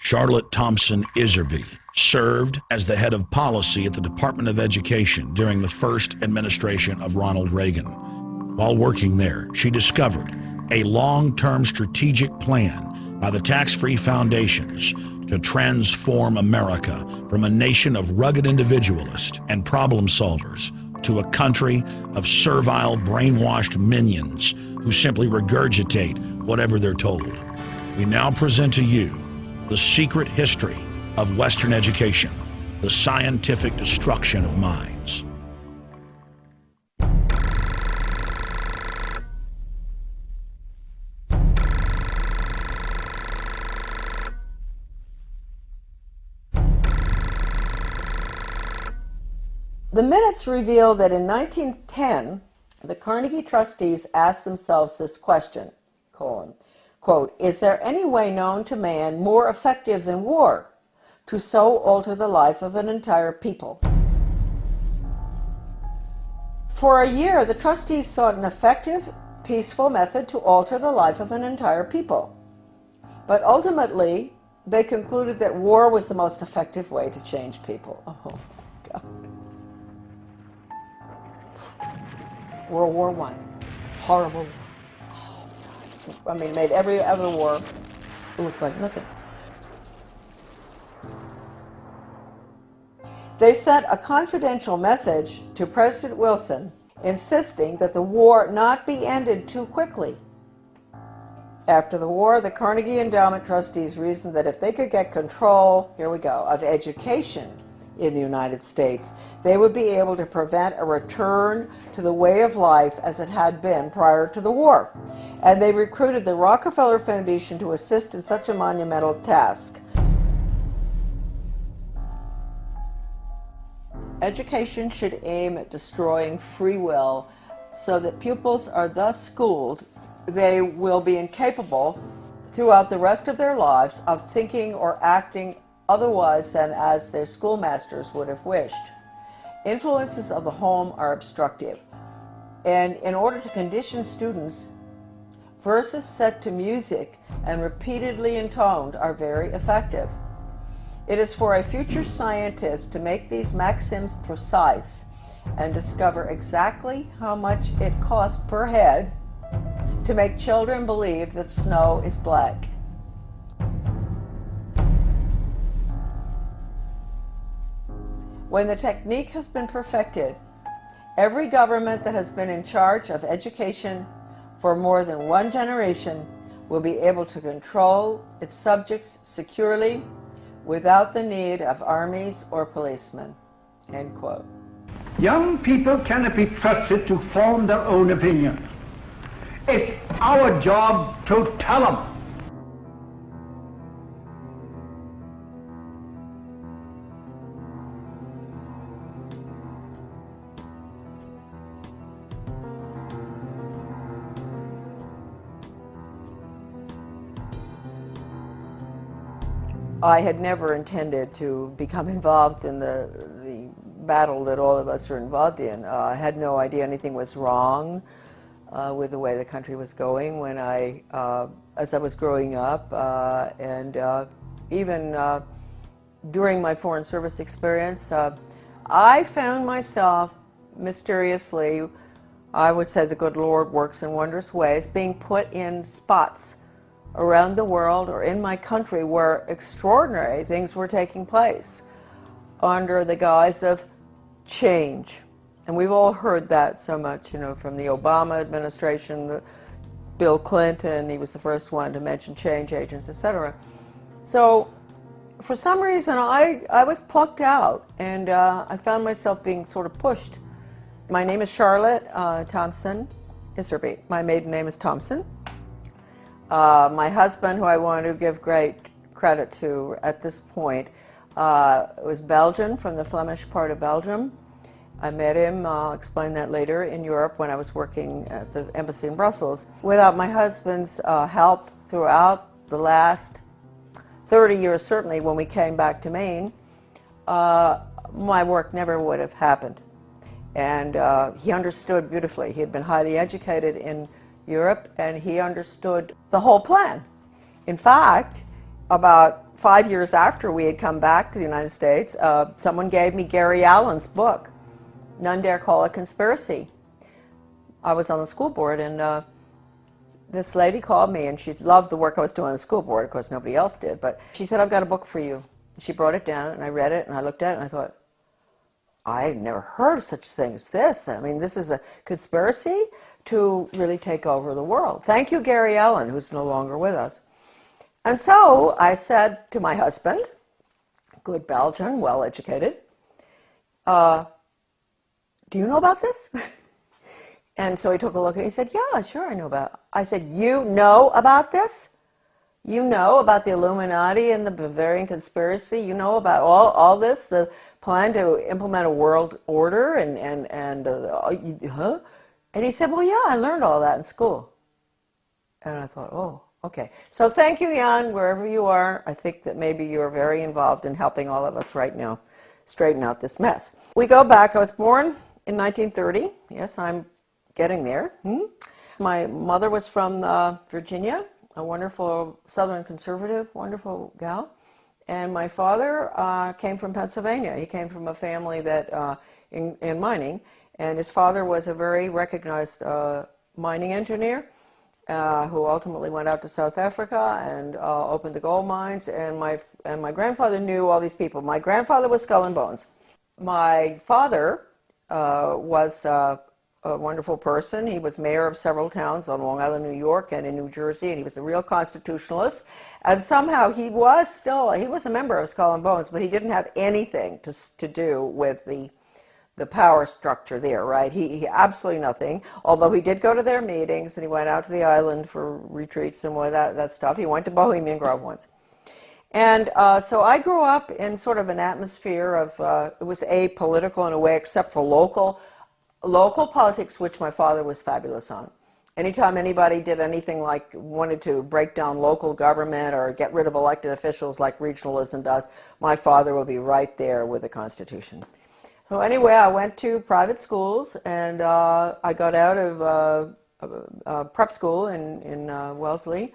Charlotte Thompson Iserby served as the head of policy at the Department of Education during the first administration of Ronald Reagan. While working there, she discovered a long-term strategic plan by the tax-free foundations to transform America from a nation of rugged individualists and problem solvers to a country of servile, brainwashed minions who simply regurgitate whatever they're told. We now present to you the secret history of Western education, the scientific destruction of minds. The minutes reveal that in 1910, the Carnegie trustees asked themselves this question, quote, "Is there any way known to man more effective than war to so alter the life of an entire people?" For a year, the trustees sought an effective, peaceful method to alter the life of an entire people. But ultimately, they concluded that war was the most effective way to change people. Oh, God. World War I, horrible war. Oh, God. I mean, made every other war look like nothing. They sent a confidential message to President Wilson insisting that the war not be ended too quickly. After the war, the Carnegie Endowment trustees reasoned that if they could get control, here we go, of education in the United States, they would be able to prevent a return to the way of life as it had been prior to the war. And they recruited the Rockefeller Foundation to assist in such a monumental task. Education should aim at destroying free will so that pupils are thus schooled they will be incapable throughout the rest of their lives of thinking or acting otherwise than as their schoolmasters would have wished. Influences of the home are obstructive, and in order to condition students, verses set to music and repeatedly intoned are very effective. It is for a future scientist to make these maxims precise and discover exactly how much it costs per head to make children believe that snow is black. When the technique has been perfected, every government that has been in charge of education for more than one generation will be able to control its subjects securely without the need of armies or policemen." End quote. Young people cannot be trusted to form their own opinion. It's our job to tell them. I had never intended to become involved in the battle that all of us are involved in. I had no idea anything was wrong with the way the country was going when as I was growing up, and even during my Foreign Service experience, I found myself mysteriously, I would say the good Lord works in wondrous ways, being put in spots around the world or in my country where extraordinary things were taking place under the guise of change. And we've all heard that so much, you know, from the Obama administration, Bill Clinton, he was the first one to mention change agents, etc. So for some reason I was plucked out, and I found myself being sort of pushed. My name is Charlotte Thompson Iserby. My maiden name is Thompson. My husband, who I want to give great credit to at this point, was Belgian, from the Flemish part of Belgium. I met him, I'll explain that later, in Europe when I was working at the embassy in Brussels. Without my husband's help throughout the last 30 years, certainly when we came back to Maine, my work never would have happened. And he understood beautifully. He had been highly educated in Europe, and he understood the whole plan. In fact, about 5 years after we had come back to the United States, someone gave me Gary Allen's book, None Dare Call It Conspiracy. I was on the school board, and this lady called me, and she loved the work I was doing on the school board. Of course, nobody else did, but she said, I've got a book for you. She brought it down, and I read it, and I looked at it, and I thought, I've never heard of such a thing as this. I mean, this is a conspiracy to really take over the world. Thank you, Gary Allen, who's no longer with us. And so I said to my husband, good Belgian, well-educated, do you know about this? And so he took a look and he said, yeah, sure I know about it. I said, you know about this? You know about the Illuminati and the Bavarian conspiracy? You know about all this, the plan to implement a world order huh? And he said, well, yeah, I learned all that in school. And I thought, oh, okay. So thank you, Jan, wherever you are. I think that maybe you're very involved in helping all of us right now straighten out this mess. We go back. I was born in 1930. Yes, I'm getting there. My mother was from Virginia, a wonderful Southern conservative, wonderful gal. And my father came from Pennsylvania. He came from a family that in mining. And his father was a very recognized mining engineer who ultimately went out to South Africa and opened the gold mines. And my grandfather knew all these people. My grandfather was Skull and Bones. My father was a wonderful person. He was mayor of several towns on Long Island, New York, and in New Jersey, and he was a real constitutionalist. And somehow he was a member of Skull and Bones, but he didn't have anything to do with the power structure there, right? He absolutely nothing, although he did go to their meetings, and he went out to the island for retreats and all that stuff. He went to Bohemian Grove once. And so I grew up in sort of an atmosphere of, it was apolitical in a way, except for local politics, which my father was fabulous on. Anytime anybody did anything like wanted to break down local government or get rid of elected officials like regionalism does, my father would be right there with the Constitution. So anyway, I went to private schools, and I got out of prep school in Wellesley,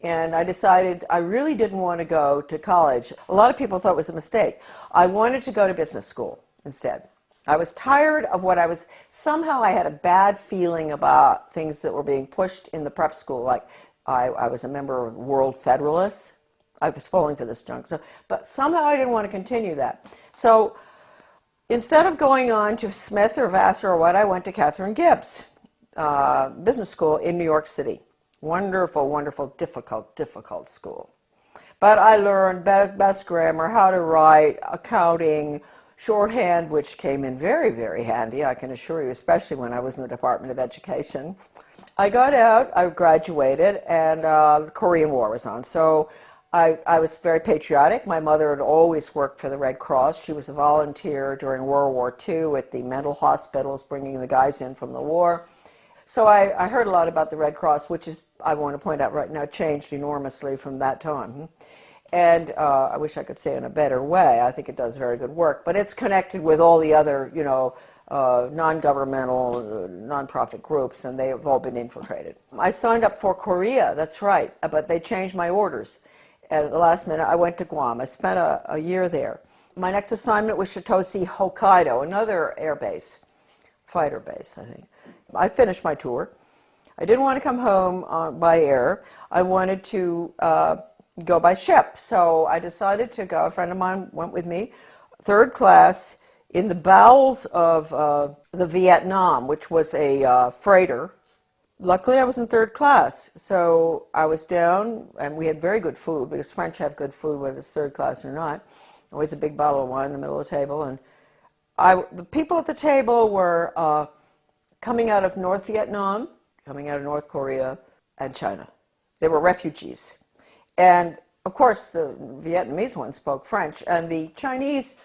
and I decided I really didn't want to go to college. A lot of people thought it was a mistake. I wanted to go to business school instead. I was tired of somehow I had a bad feeling about things that were being pushed in the prep school. Like I was a member of World Federalists. I was falling for this junk. But somehow I didn't want to continue that. So instead of going on to Smith or Vassar or what, I went to Catherine Gibbs Business School in New York City. Wonderful, wonderful, difficult school. But I learned best grammar, how to write, accounting, shorthand, which came in very, very handy, I can assure you, especially when I was in the Department of Education. I got out, I graduated, and the Korean War was on. So I was very patriotic. My mother had always worked for the Red Cross. She was a volunteer during World War II at the mental hospitals, bringing the guys in from the war. So I heard a lot about the Red Cross, which is, I want to point out right now, changed enormously from that time. And I wish I could say it in a better way. I think it does very good work. But it's connected with all the other, non-governmental, non-profit groups, and they have all been infiltrated. I signed up for Korea, that's right, but they changed my orders. At the last minute, I went to Guam. I spent a year there. My next assignment was Shitoshi, Hokkaido, another air base, fighter base, I think. I finished my tour. I didn't want to come home by air. I wanted to go by ship. So I decided to go. A friend of mine went with me, third class, in the bowels of the Vietnam, which was a freighter. Luckily, I was in third class. So I was down, and we had very good food, because French have good food, whether it's third class or not. Always a big bottle of wine in the middle of the table. And the people at the table were coming out of North Vietnam, coming out of North Korea, and China. They were refugees. And, of course, the Vietnamese ones spoke French, and the Chinese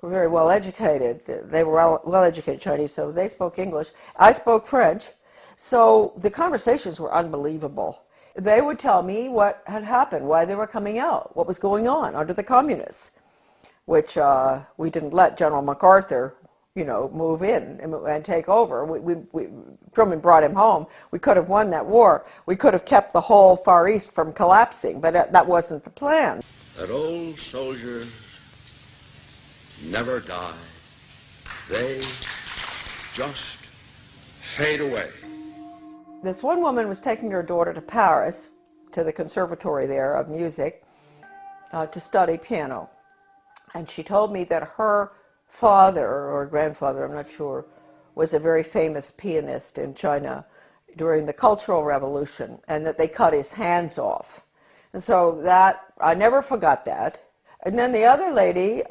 were very well educated. They were well-educated Chinese, so they spoke English. I spoke French, so the conversations were unbelievable. They would tell me what had happened, why they were coming out, what was going on under the communists, which we didn't let General MacArthur move in and take over. Truman brought him home. We could have won that war. We could have kept the whole Far East from collapsing, but that wasn't the plan. That old soldiers never die. They just fade away. This one woman was taking her daughter to Paris, to the conservatory there of music, to study piano. And she told me that her father, or grandfather, I'm not sure, was a very famous pianist in China during the Cultural Revolution, and that they cut his hands off. And so that, I never forgot that. And then the other lady,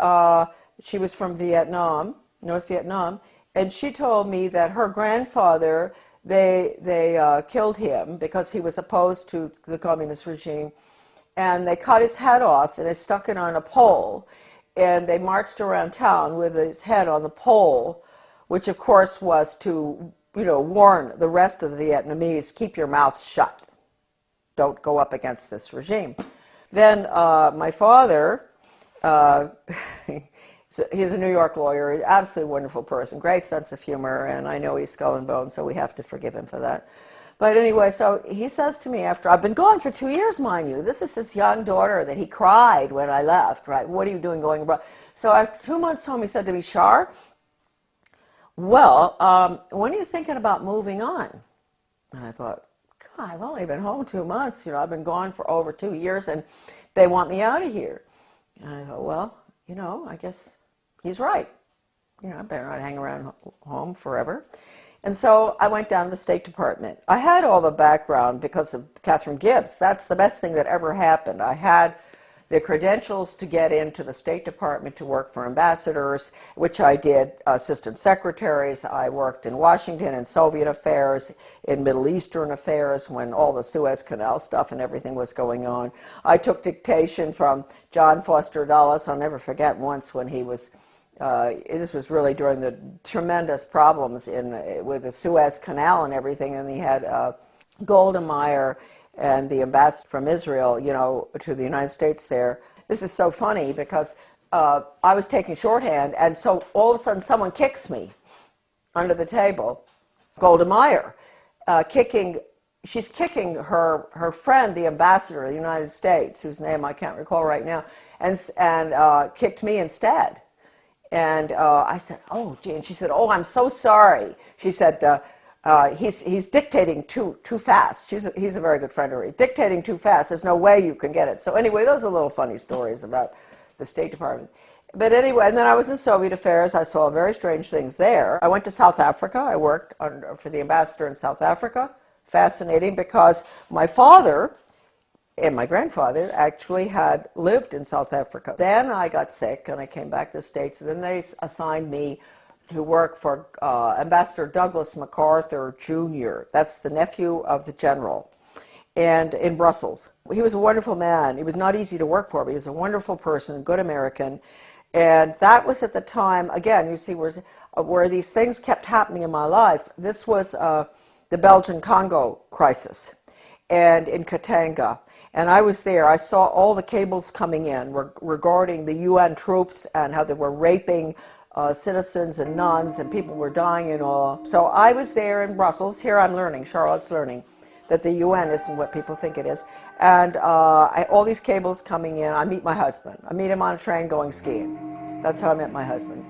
she was from Vietnam, North Vietnam, and she told me that her grandfather, they killed him because he was opposed to the communist regime, and they cut his head off and they stuck it on a pole, and they marched around town with his head on the pole, which of course was to, warn the rest of the Vietnamese, keep your mouths shut. Don't go up against this regime. Then my father, he's a New York lawyer, an absolutely wonderful person, great sense of humor, and I know he's skull and bone, so we have to forgive him for that. But anyway, so he says to me after, I've been gone for 2 years, mind you. This is his young daughter that he cried when I left, right? What are you doing going abroad? So after 2 months home, he said to me, Shar, well, when are you thinking about moving on? And I thought, God, I've only been home 2 months. I've been gone for over 2 years, and they want me out of here. And I thought, well, I guess he's right. I better not hang around home forever. And so I went down to the State Department. I had all the background because of Catherine Gibbs. That's the best thing that ever happened. I had the credentials to get into the State Department to work for ambassadors, which I did, assistant secretaries. I worked in Washington in Soviet affairs, in Middle Eastern affairs when all the Suez Canal stuff and everything was going on. I took dictation from John Foster Dulles. I'll never forget once when he was this was really during the tremendous problems with the Suez Canal and everything, and he had Golda Meir and the ambassador from Israel, to the United States there. This is so funny because I was taking shorthand, and so all of a sudden someone kicks me under the table. Golda Meir, she's kicking her friend, the ambassador of the United States, whose name I can't recall right now, and kicked me instead. And I said, oh, gee. And she said, oh, I'm so sorry. She said, he's dictating too fast. He's a very good friend of hers. Dictating too fast. There's no way you can get it. So anyway, those are little funny stories about the State Department. But anyway, and then I was in Soviet affairs. I saw very strange things there. I went to South Africa. I worked for the ambassador in South Africa. Fascinating, because my father and my grandfather actually had lived in South Africa. Then I got sick and I came back to the States, and then they assigned me to work for Ambassador Douglas MacArthur Jr. That's the nephew of the general, and in Brussels. He was a wonderful man. He was not easy to work for, but he was a wonderful person, good American. And that was at the time, again, you see where these things kept happening in my life. This was the Belgian-Congo crisis, and in Katanga. And I was there. I saw all the cables coming in regarding the UN troops and how they were raping citizens and nuns, and people were dying and all. So I was there in Brussels. Here I'm learning, Charlotte's learning, that the UN isn't what people think it is. And all these cables coming in. I meet my husband. I meet him on a train going skiing. That's how I met my husband.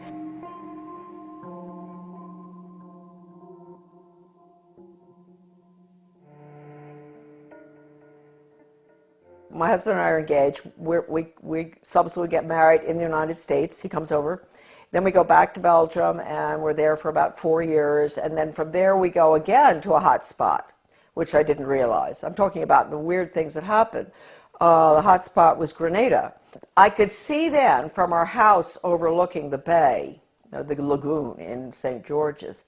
My husband and I are engaged. We subsequently get married in the United States. He comes over. Then we go back to Belgium, and we're there for about 4 years. And then from there, we go again to a hot spot, which I didn't realize. I'm talking about the weird things that happened. The hot spot was Grenada. I could see then from our house overlooking the bay, the lagoon in St. George's,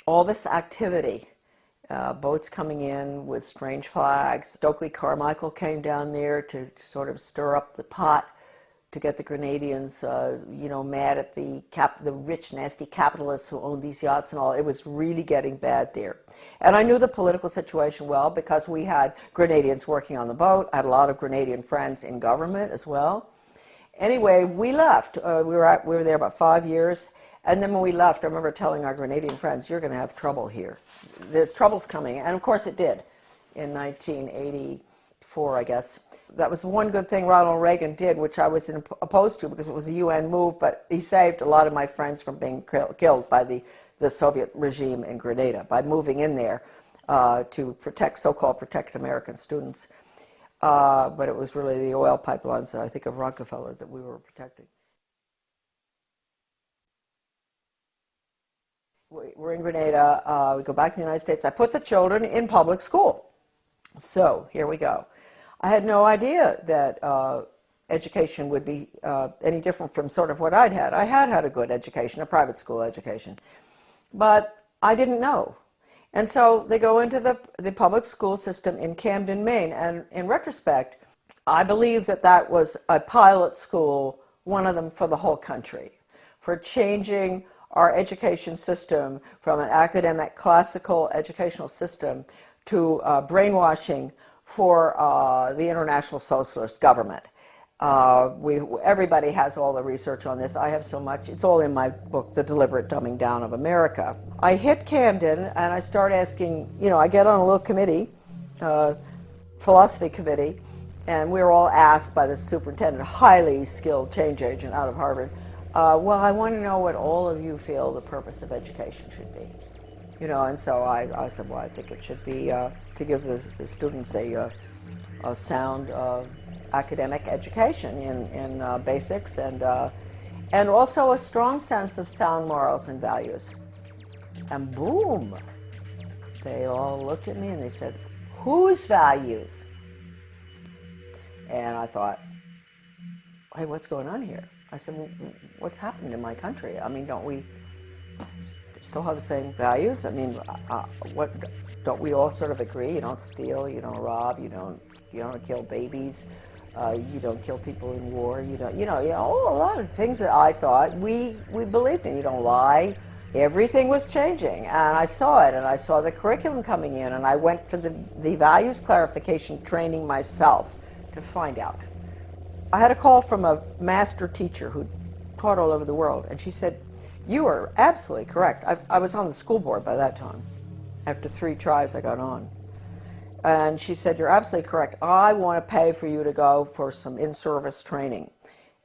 all this activity. Boats coming in with strange flags. Stokely Carmichael came down there to sort of stir up the pot to get the Grenadians, mad at the rich, nasty capitalists who owned these yachts and all. It was really getting bad there. And I knew the political situation well because we had Grenadians working on the boat. I had a lot of Grenadian friends in government as well. Anyway, we left. We were there about 5 years. And then when we left, I remember telling our Grenadian friends, you're going to have trouble here. There's troubles coming. And of course it did in 1984, I guess. That was one good thing Ronald Reagan did, which I was opposed to because it was a UN move, but he saved a lot of my friends from being killed by the Soviet regime in Grenada by moving in there to protect, so-called protect American students. But it was really the oil pipelines, I think, of Rockefeller that we were protecting. We're in Grenada. We go back to the United States. I put the children in public school. So here we go. I had no idea that education would be any different from sort of what I'd had. I had had a good education, a private school education, but I didn't know. And so they go into the public school system in Camden, Maine, and in retrospect, I believe that that was a pilot school, one of them for the whole country, for changing our education system from an academic, classical educational system to brainwashing for the international socialist government. Everybody has all the research on this. I have so much. It's all in my book, The Deliberate Dumbing Down of America. I hit Camden and I start asking, I get on a little committee, philosophy committee, and we were all asked by the superintendent, highly skilled change agent out of Harvard, well, I want to know what all of you feel the purpose of education should be. And so I said, well, I think it should be to give the students a sound academic education in basics and also a strong sense of sound morals and values. And boom, they all looked at me and they said, whose values? And I thought, hey, what's going on here? I said, well, what's happened in my country? I mean, don't we still have the same values? I mean, what don't we all sort of agree? You don't steal, you don't rob, you don't kill babies, you don't kill people in war, you don't, a lot of things that I thought we believed in. You don't lie. Everything was changing, and I saw it, and I saw the curriculum coming in, and I went for the values clarification training myself to find out. I had a call from a master teacher who taught all over the world, and she said, you are absolutely correct. I was on the school board by that time. After 3 tries, I got on. And she said, you're absolutely correct. I want to pay for you to go for some in-service training.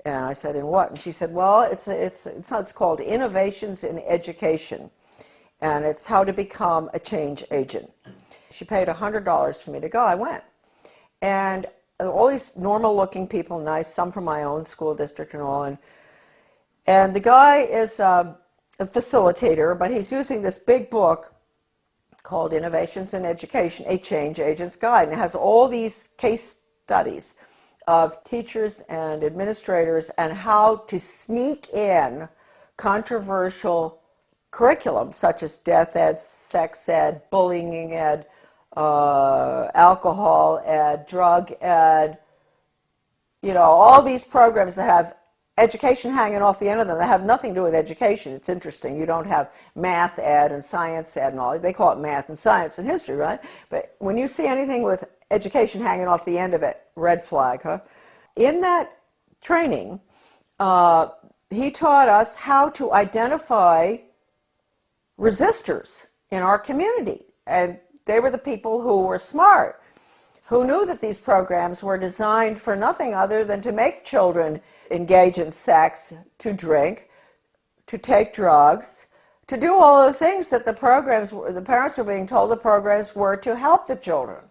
And I said, in what? And she said, well, it's called Innovations in Education, and it's how to become a change agent. She paid $100 for me to go. I went. And all these normal-looking people, nice, some from my own school district and all, and the guy is a facilitator, but he's using this big book called Innovations in Education, A Change Agent's Guide, and it has all these case studies of teachers and administrators and how to sneak in controversial curriculum such as death ed, sex ed, bullying ed, alcohol ed, drug ed, all these programs that have education hanging off the end of them that have nothing to do with education. It's interesting. You don't have math ed and science ed and all. They call it math and science and history, right? But when you see anything with education hanging off the end of it, red flag, huh? In that training, he taught us how to identify resistors in our community. And they were the people who were smart, who knew that these programs were designed for nothing other than to make children engage in sex, to drink, to take drugs, to do all the things that the parents were being told the programs were to help the children.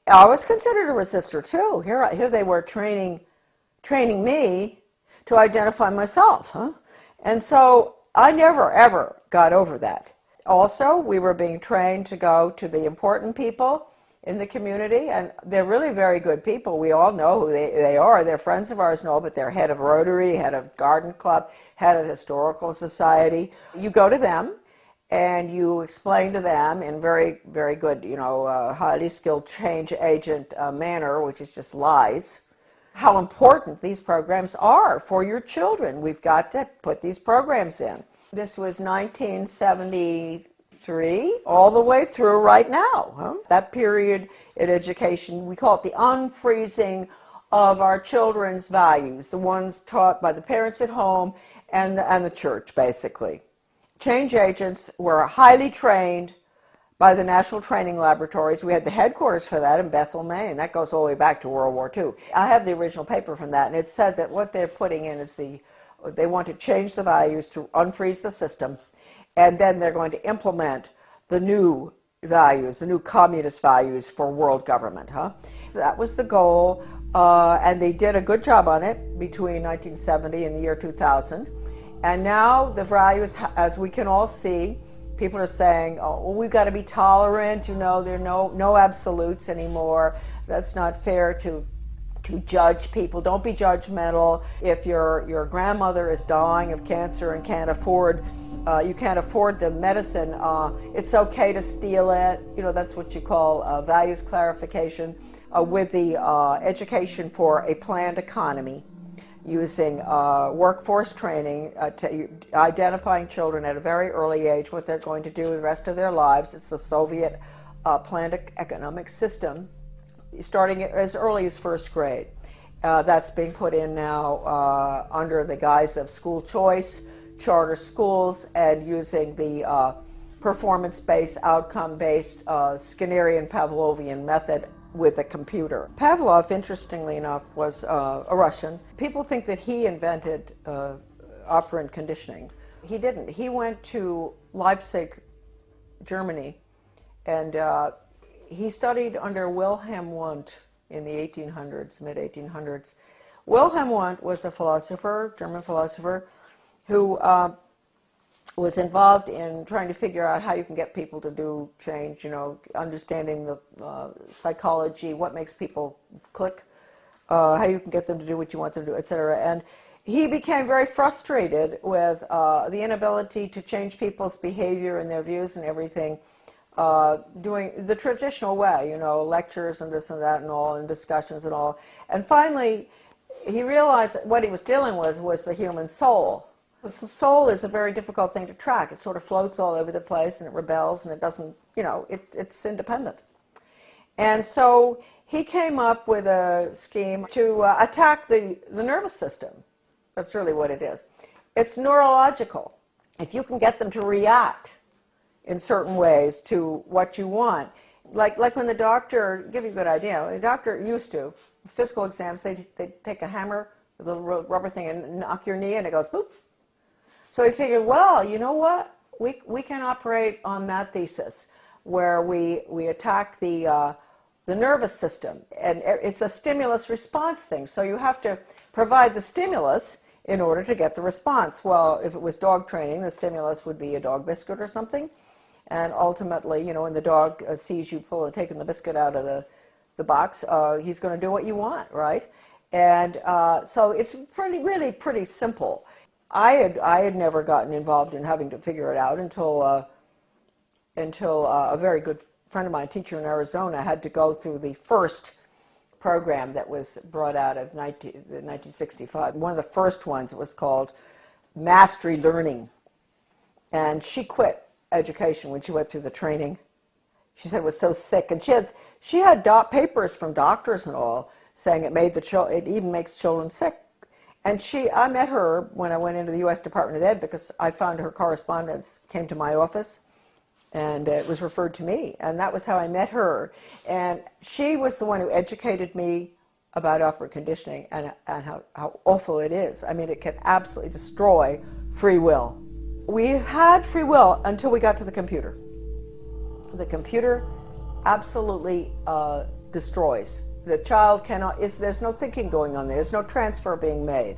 I was considered a resistor too. Here they were training me to identify myself, huh? And so I never ever got over that. Also, we were being trained to go to the important people in the community, and they're really very good people. We all know who they are. They're friends of ours and all, but they're head of Rotary, head of Garden Club, head of Historical Society. You go to them and you explain to them in very, very good, highly skilled change agent manner, which is just lies, how important these programs are for your children. We've got to put these programs in. This was 1973, all the way through right now. Huh? That period in education, we call it the unfreezing of our children's values, the ones taught by the parents at home and the church, basically. Change agents were highly trained by the National Training Laboratories. We had the headquarters for that in Bethel, Maine. That goes all the way back to World War II. I have the original paper from that, and it said that what they're putting in is they want to change the values to unfreeze the system, and then they're going to implement the new values, the new communist values for world government. So that was the goal, and they did a good job on it between 1970 and the year 2000. And now the values, as we can all see, people are saying, oh, well, we've got to be tolerant, there are no absolutes anymore. That's not fair to judge people. Don't be judgmental. If your grandmother is dying of cancer and you can't afford the medicine, it's okay to steal it. That's what you call values clarification. With the education for a planned economy, using workforce training, identifying children at a very early age, what they're going to do the rest of their lives. It's the Soviet planned economic system, starting as early as first grade. That's being put in now under the guise of school choice, charter schools, and using the performance-based, outcome-based Skinnerian Pavlovian method with a computer. Pavlov, interestingly enough, was a Russian. People think that he invented operant conditioning. He didn't. He went to Leipzig, Germany, and he studied under Wilhelm Wundt in the 1800s, mid-1800s. Wilhelm Wundt was a philosopher, German philosopher, who was involved in trying to figure out how you can get people to do change, understanding the psychology, what makes people click, how you can get them to do what you want them to do, etc. And he became very frustrated with the inability to change people's behavior and their views and everything, doing the traditional way, lectures and this and that and all, and discussions and all. And finally, he realized that what he was dealing with was the human soul. The soul is a very difficult thing to track. It sort of floats all over the place, and it rebels, and it doesn't, it's independent. And so he came up with a scheme to attack the nervous system. That's really what it is. It's neurological. If you can get them to react in certain ways to what you want, like when the doctor, give you a good idea, the doctor used to, physical exams, they take a hammer, a little rubber thing, and knock your knee, and it goes boop. So he figured, well, you know what? We can operate on that thesis, where we attack the nervous system, and it's a stimulus-response thing. So you have to provide the stimulus in order to get the response. Well, if it was dog training, the stimulus would be a dog biscuit or something, and ultimately, when the dog sees you taking the biscuit out of the box, he's going to do what you want, right? And so it's really pretty simple. I had never gotten involved in having to figure it out until a very good friend of mine, a teacher in Arizona, had to go through the first program that was brought out of 1965. One of the first ones, it was called Mastery Learning. And she quit education when she went through the training. She said it was so sick. And she had papers from doctors and all saying it even makes children sick. And I met her when I went into the U.S. Department of Ed, because I found her correspondence came to my office, and it was referred to me. And that was how I met her. And she was the one who educated me about operant conditioning and how awful it is. I mean, it can absolutely destroy free will. We had free will until we got to the computer. The computer absolutely destroys. The child there's no thinking going on there. There's no transfer being made.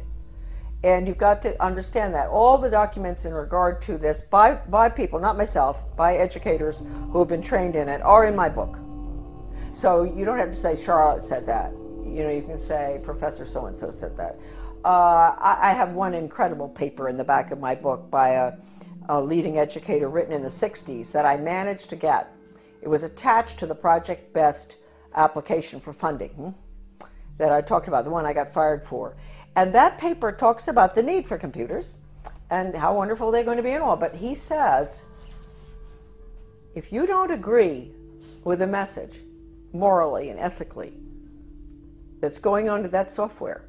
And you've got to understand that. All the documents in regard to this by people, not myself, by educators who have been trained in it, are in my book. So you don't have to say Charlotte said that. You can say Professor so-and-so said that. I have one incredible paper in the back of my book by a leading educator written in the 60s that I managed to get. It was attached to the Project Best application for funding that I talked about, the one I got fired for. And that paper talks about the need for computers and how wonderful they're going to be and all. But he says, if you don't agree with the message, morally and ethically, that's going on to that software,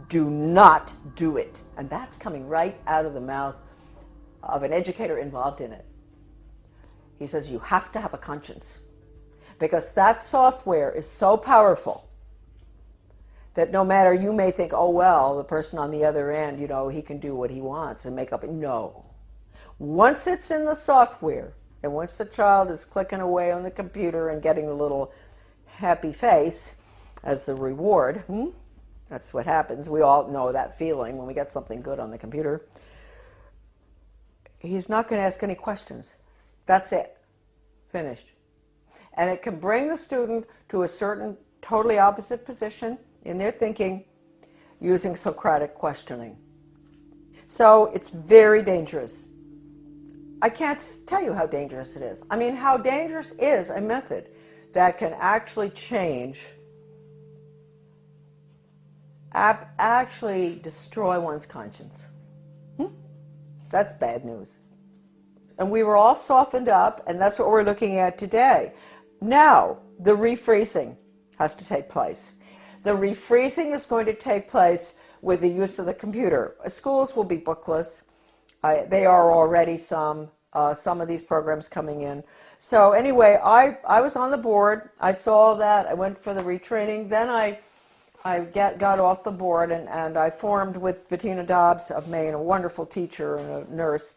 Do not do it. And that's coming right out of the mouth of an educator involved in it. He says, you have to have a conscience, because that software is so powerful that no matter, you may think, oh, well, the person on the other end, you know, he can do what he wants and make up. No. Once it's in the software, and once the child is clicking away on the computer and getting the little happy face as the reward, that's what happens. We all know that feeling when we get something good on the computer. He's not going to ask any questions. That's it. Finished. And it can bring the student to a certain totally opposite position in their thinking using Socratic questioning. So it's very dangerous. I can't tell you how dangerous it is. I mean, how dangerous is a method that can actually change, actually destroy one's conscience. That's bad news. And we were all softened up, and that's what we're looking at today. Now, the refreezing has to take place. The refreezing is going to take place with the use of the computer. Schools will be bookless. They are already some of these programs coming in. So anyway, I was on the board. I saw that. I went for the retraining. Then I got off the board, and I formed with Bettina Dobbs of Maine, a wonderful teacher and a nurse.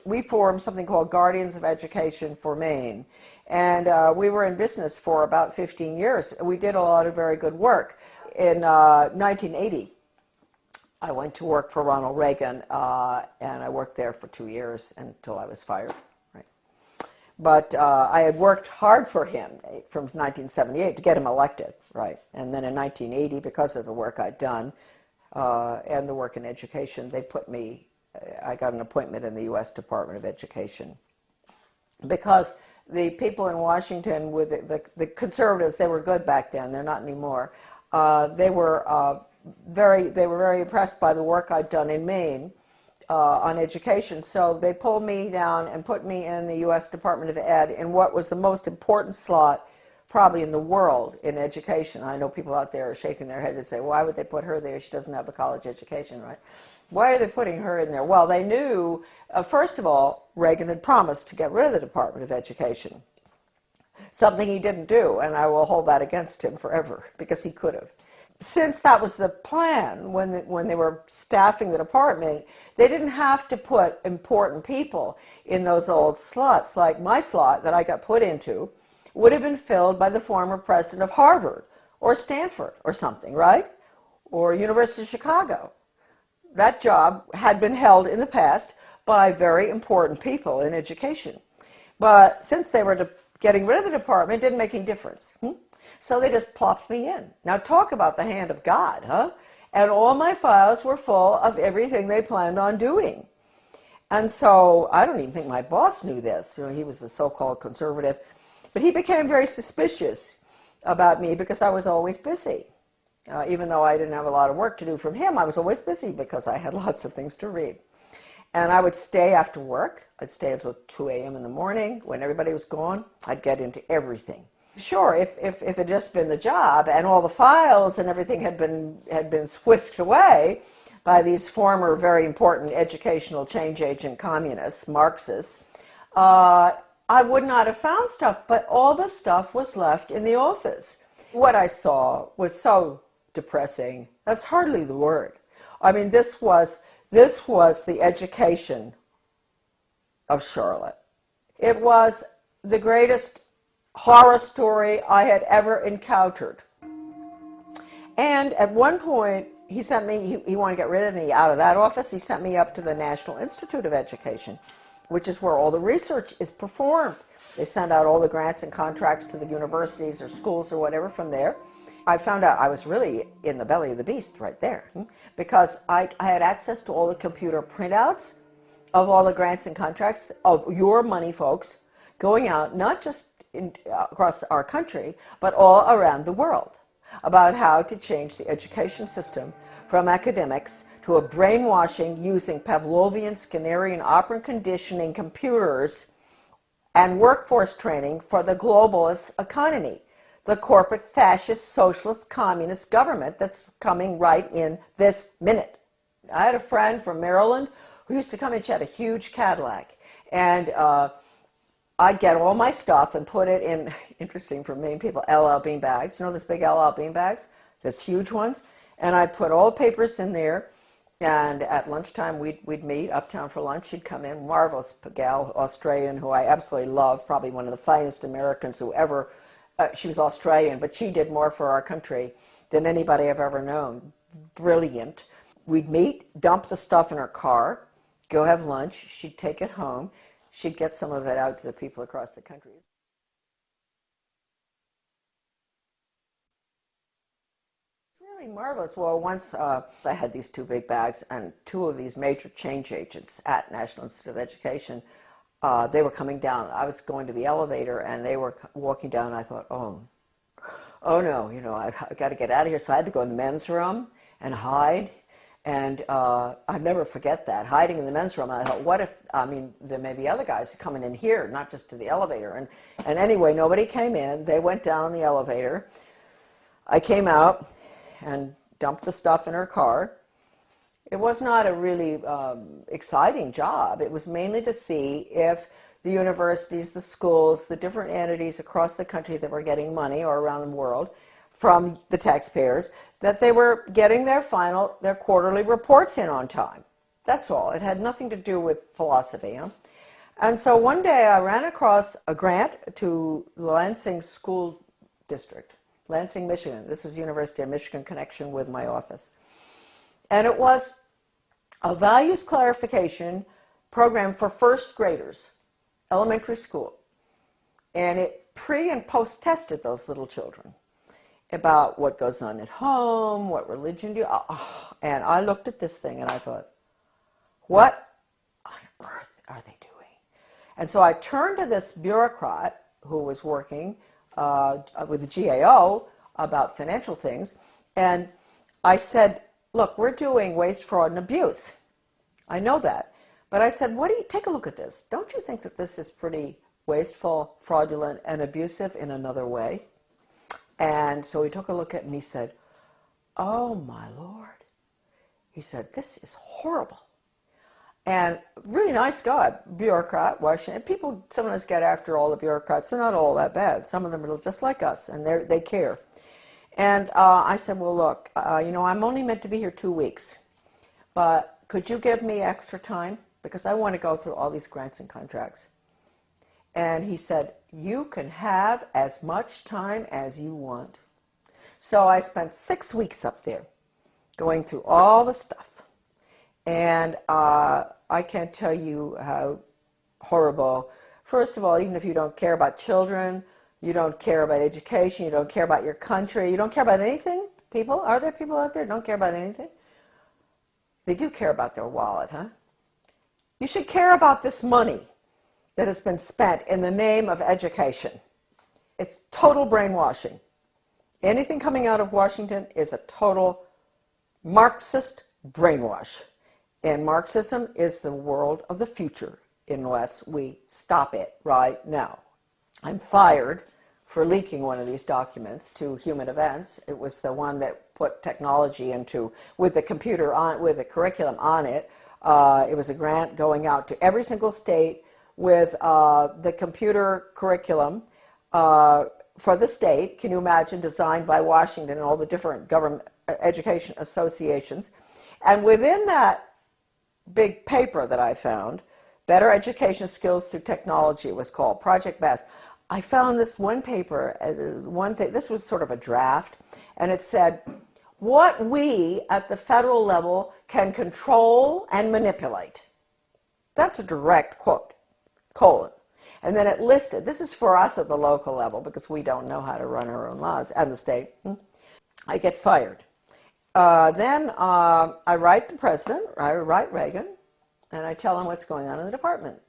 We formed something called Guardians of Education for Maine. And we were in business for about 15 years. We did a lot of very good work. In 1980, I went to work for Ronald Reagan, and I worked there for 2 years until I was fired. Right? But I had worked hard for him from 1978 to get him elected. Right? And then in 1980, because of the work I'd done and the work in education, I got an appointment in the U.S. Department of Education. Because the people in Washington, with the conservatives, they were good back then. They're not anymore. They were very impressed by the work I'd done in Maine on education. So they pulled me down and put me in the U.S. Department of Ed in what was the most important slot probably in the world in education. I know people out there are shaking their head and say, why would they put her there? She doesn't have a college education, right? Why are they putting her in there? Well, they knew, first of all, Reagan had promised to get rid of the Department of Education, something he didn't do, and I will hold that against him forever, because he could have. Since that was the plan, when they were staffing the department, they didn't have to put important people in those old slots. Like my slot that I got put into would have been filled by the former president of Harvard or Stanford or something, right? Or University of Chicago. That job had been held in the past by very important people in education. But since they were getting rid of the department, it didn't make any difference. So they just plopped me in. Now talk about the hand of God, huh? And all my files were full of everything they planned on doing. And so I don't even think my boss knew this. You know, he was a so-called conservative. But he became very suspicious about me because I was always busy. Even though I didn't have a lot of work to do from him, I was always busy because I had lots of things to read. And I would stay after work. I'd stay until 2 a.m. in the morning. When everybody was gone, I'd get into everything. Sure, if it had just been the job and all the files and everything had been whisked away by these former very important educational change agent communists, Marxists, I would not have found stuff, but all the stuff was left in the office. What I saw was so depressing. That's hardly the word. I mean, this was the education of Charlotte. It was the greatest horror story I had ever encountered. And at one point, he sent me, he wanted to get rid of me out of that office. He sent me up to the National Institute of Education, which is where all the research is performed. They send out all the grants and contracts to the universities or schools or whatever from there. I found out I was really in the belly of the beast right there, because I had access to all the computer printouts of all the grants and contracts of your money, folks, going out not just across our country, but all around the world, about how to change the education system from academics to a brainwashing using Pavlovian, Skinnerian, operant conditioning computers and workforce training for the globalist economy. the corporate fascist socialist communist government that's coming right in this minute. I had a friend from Maryland who used to come in. She had a huge Cadillac, and I'd get all my stuff and put it in, interesting for Maine people, LL bean bags. You know those big LL bean bags? Those huge ones? And I'd put all the papers in there, and at lunchtime we'd meet uptown for lunch. She'd come in, marvelous gal, Australian, who I absolutely love, probably one of the finest Americans who ever, she was Australian, but she did more for our country than anybody I've ever known. Brilliant. We'd meet, dump the stuff in her car, go have lunch. She'd take it home. She'd get some of it out to the people across the country. Really marvelous. Well, once I had these two big bags, and two of these major change agents at National Institute of Education, they were coming down. I was going to the elevator, and they were walking down, and I thought, oh no, you know, I've got to get out of here. So I had to go in the men's room and hide. And I'd never forget that, hiding in the men's room. And I thought, what if, I mean, there may be other guys coming in here, not just to the elevator. And anyway, nobody came in. They went down the elevator. I came out and dumped the stuff in her car. It was not a really exciting job. It was mainly to see if the universities, the schools, the different entities across the country that were getting money, or around the world, from the taxpayers, that they were getting their quarterly reports in on time. That's all. It had nothing to do with philosophy. Huh? And so one day I ran across a grant to Lansing School District, Lansing, Michigan. This was University of Michigan connection with my office. And it was a values clarification program for first graders, elementary school. And it pre- and post-tested those little children about what goes on at home, what religion do you... And I looked at this thing and I thought, what on earth are they doing? And so I turned to this bureaucrat who was working with the GAO about financial things, and I said, look, we're doing waste, fraud, and abuse. I know that. But I said, take a look at this. Don't you think that this is pretty wasteful, fraudulent, and abusive in another way? And so he took a look at it and he said, oh my Lord. He said, this is horrible. And really nice guy, bureaucrat, Washington. People sometimes get after all the bureaucrats. They're not all that bad. Some of them are just like us, and they care. And I said, well, look, you know, I'm only meant to be here 2 weeks, but could you give me extra time? Because I want to go through all these grants and contracts. And he said, you can have as much time as you want. So I spent 6 weeks up there going through all the stuff. And I can't tell you how horrible. First of all, even if you don't care about children, you don't care about education, you don't care about your country, you don't care about anything, people? Are there people out there who don't care about anything? They do care about their wallet, huh? You should care about this money that has been spent in the name of education. It's total brainwashing. Anything coming out of Washington is a total Marxist brainwash. And Marxism is the world of the future unless we stop it right now. I'm fired for leaking one of these documents to Human Events. It was the one that put technology into, with the computer on, with the curriculum on it. It was a grant going out to every single state with the computer curriculum for the state. Can you imagine, designed by Washington and all the different government education associations. And within that big paper that I found, Better Education Skills Through Technology, it was called, Project BASC. I found this one paper, one thing, this was sort of a draft, and it said, what we at the federal level can control and manipulate. That's a direct quote, colon. And then it listed, this is for us at the local level because we don't know how to run our own laws, and the state. I get fired. Then I write the president, I write Reagan, and I tell him what's going on in the department.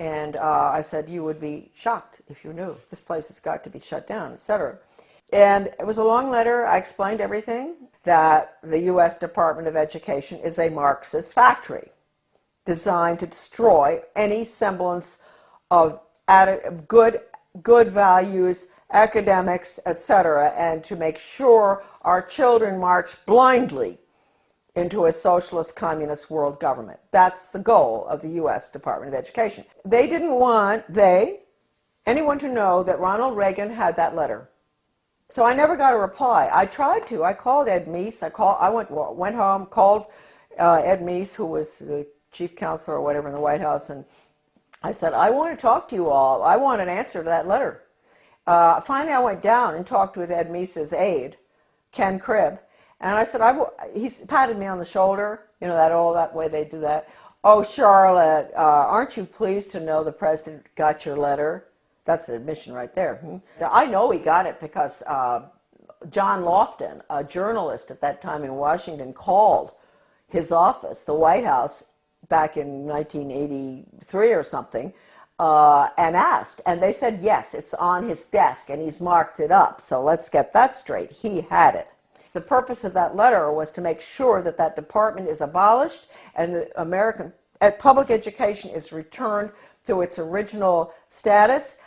And I said, you would be shocked if you knew. This place has got to be shut down, etc. And it was a long letter. I explained everything, that the U.S. Department of Education is a Marxist factory designed to destroy any semblance of good values academics, etc., and to make sure our children march blindly into a socialist communist world government. That's the goal of the U.S. Department of Education. They didn't want anyone to know that Ronald Reagan had that letter. So I never got a reply. I tried to. I called Ed Meese. I went home, called Ed Meese, who was the chief counselor or whatever in the White House, and I said, I want to talk to you all. I want an answer to that letter. Finally, I went down and talked with Ed Meese's aide, Ken Cribb, and I said, he patted me on the shoulder, that way they do that. Oh, Charlotte, aren't you pleased to know the president got your letter? That's an admission right there. I know he got it because John Lofton, a journalist at that time in Washington, called his office, the White House, back in 1983 or something, and asked. And they said, yes, it's on his desk, and he's marked it up. So let's get that straight. He had it. The purpose of that letter was to make sure that that department is abolished and the American public education is returned to its original status,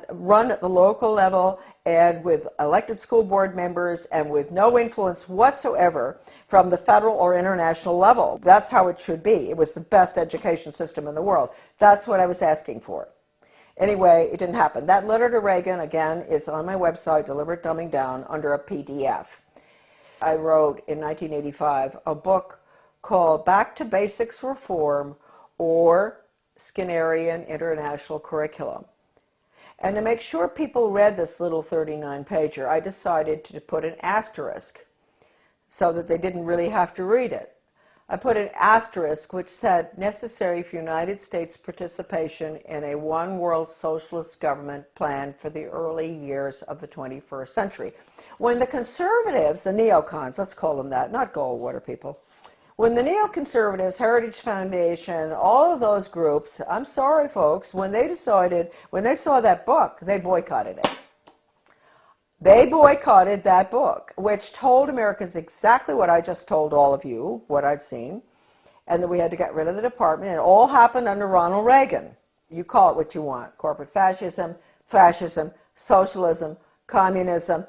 run at the local level and with elected school board members and with no influence whatsoever from the federal or international level. That's how it should be. It was the best education system in the world. That's what I was asking for. Anyway, it didn't happen. That letter to Reagan, again, is on my website, Deliberate Dumbing Down, under a PDF. I wrote in 1985 a book called Back to Basics Reform or Skinnerian International Curriculum. And to make sure people read this little 39-pager, I decided to put an asterisk so that they didn't really have to read it. I put an asterisk which said, necessary for United States participation in a one-world socialist government plan for the early years of the 21st century. When the conservatives, the neocons, let's call them that, not Goldwater people, when the neoconservatives, Heritage Foundation, all of those groups, I'm sorry folks, when they saw that book, they boycotted it. They boycotted that book, which told Americans exactly what I just told all of you, what I'd seen, and that we had to get rid of the department. It all happened under Ronald Reagan. You call it what you want. Corporate fascism, socialism, communism,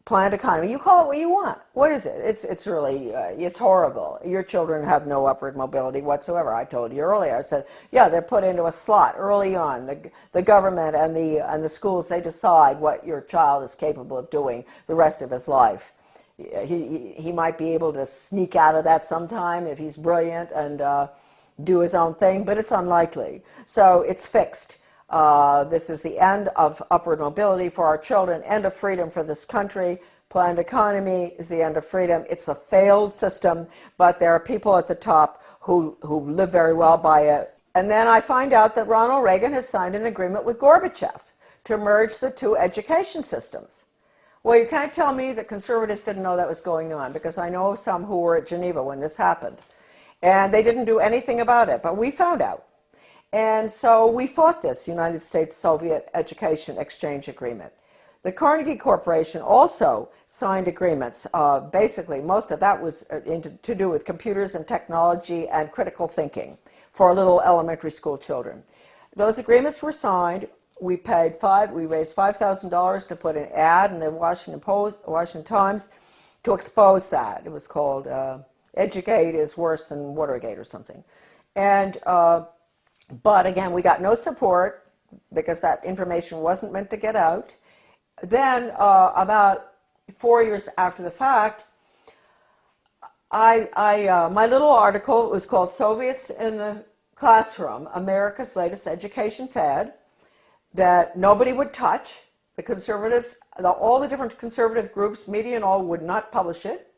planned economy. You call it what you want. What is it? It's really, it's horrible. Your children have no upward mobility whatsoever. I told you earlier. I said, yeah, they're put into a slot early on. The government and the schools, they decide what your child is capable of doing the rest of his life. He might be able to sneak out of that sometime if he's brilliant and do his own thing, but it's unlikely. So it's fixed. This is the end of upward mobility for our children, end of freedom for this country. Planned economy is the end of freedom. It's a failed system, but there are people at the top who live very well by it. And then I find out that Ronald Reagan has signed an agreement with Gorbachev to merge the two education systems. Well, you can't tell me that conservatives didn't know that was going on, because I know some who were at Geneva when this happened. And they didn't do anything about it, but we found out. And so we fought this United States-Soviet Education Exchange Agreement. The Carnegie Corporation also signed agreements. Basically, most of that was to do with computers and technology and critical thinking for little elementary school children. Those agreements were signed. We raised $5,000 to put an ad in the Washington Times to expose that. It was called Educate is Worse Than Watergate or something. And but again, we got no support because that information wasn't meant to get out. Then, about 4 years after the fact, my little article was called Soviets in the Classroom, America's Latest Education Fad, that nobody would touch. The conservatives, all the different conservative groups, media and all, would not publish it.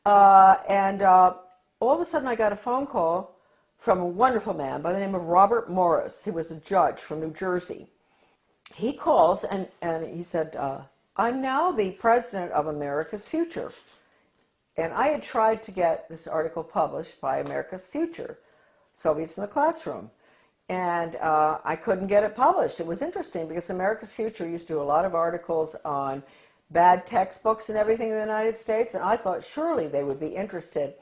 And all of a sudden I got a phone call from a wonderful man by the name of Robert Morris. He was a judge from New Jersey. He calls and he said, I'm now the president of America's Future. And I had tried to get this article published by America's Future, Soviets in the Classroom. And I couldn't get it published. It was interesting because America's Future used to do a lot of articles on bad textbooks and everything in the United States. And I thought surely they would be interested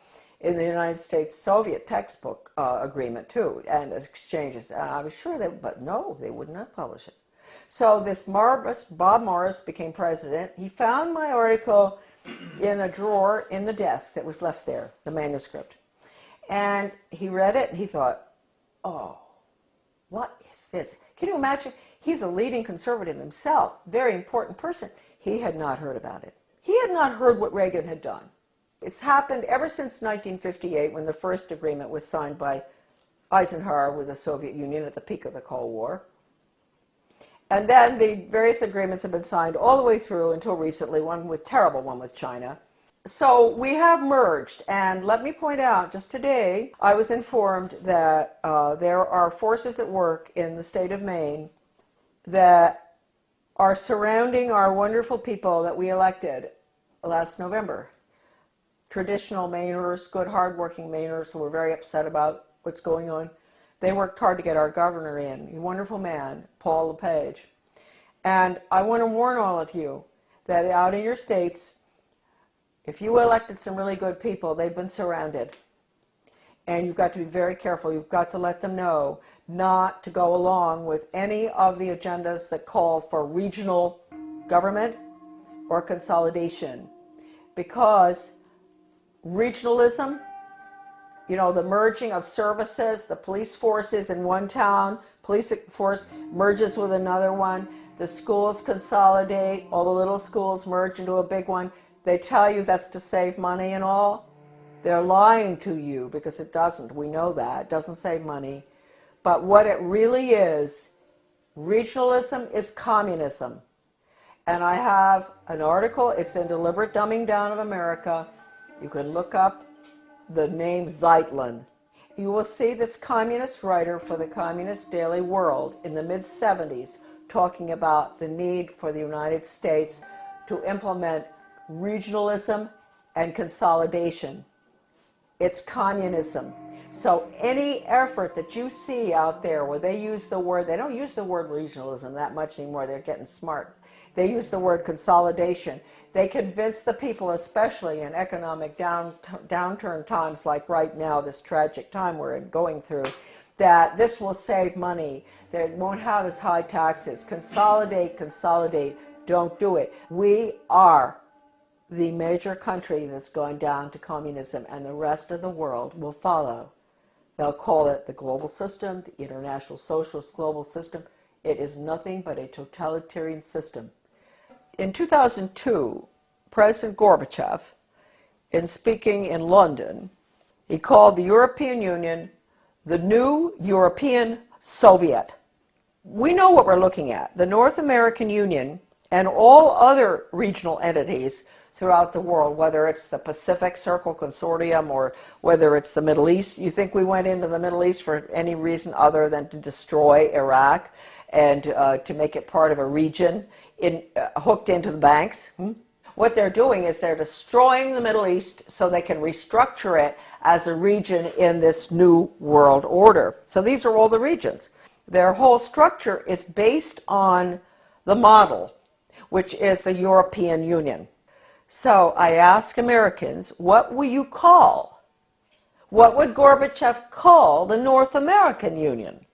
in the United States-Soviet textbook agreement too, and exchanges. And I was sure but no, they would not publish it. So this marvelous Bob Morris became president. He found my article in a drawer in the desk that was left there, the manuscript. And he read it and he thought, oh, what is this? Can you imagine? He's a leading conservative himself, very important person. He had not heard about it. He had not heard what Reagan had done. It's happened ever since 1958 when the first agreement was signed by Eisenhower with the Soviet Union at the peak of the Cold War. And then the various agreements have been signed all the way through until recently, one with China. So we have merged, and let me point out, just today, I was informed that there are forces at work in the state of Maine that are surrounding our wonderful people that we elected last November. Traditional Mainers, good hardworking Mainers who were very upset about what's going on. They worked hard to get our governor in, a wonderful man, Paul LePage. And I want to warn all of you that out in your states, if you elected some really good people, they've been surrounded. And you've got to be very careful. You've got to let them know not to go along with any of the agendas that call for regional government or consolidation. Because regionalism, you know, the merging of services, the police forces in one town, police force merges with another one, the schools consolidate, all the little schools merge into a big one. They tell you that's to save money and all. They're lying to you because it doesn't. We know that. It doesn't save money. But what it really is, regionalism is communism. And I have an article, it's in Deliberate Dumbing Down of America. You can look up the name Zeitlin. You will see this communist writer for the Communist Daily World in the mid-70s talking about the need for the United States to implement regionalism and consolidation. It's communism. So any effort that you see out there where they use the word, they don't use the word regionalism that much anymore, they're getting smart. They use the word consolidation. They convince the people, especially in economic downturn times like right now, this tragic time we're going through, that this will save money, that it won't have as high taxes. Consolidate, consolidate, don't do it. We are the major country that's going down to communism, and the rest of the world will follow. They'll call it the global system, the international socialist global system. It is nothing but a totalitarian system. In 2002, President Gorbachev, in speaking in London, he called the European Union the new European Soviet. We know what we're looking at. The North American Union and all other regional entities throughout the world, whether it's the Pacific Circle Consortium or whether it's the Middle East. You think we went into the Middle East for any reason other than to destroy Iraq and to make it part of a region hooked into the banks? What they're doing is they're destroying the Middle East so they can restructure it as a region in this new world order. So these are all the regions. Their whole structure is based on the model, which is the European Union. So I ask Americans, what will you call? What would Gorbachev call the North American Union?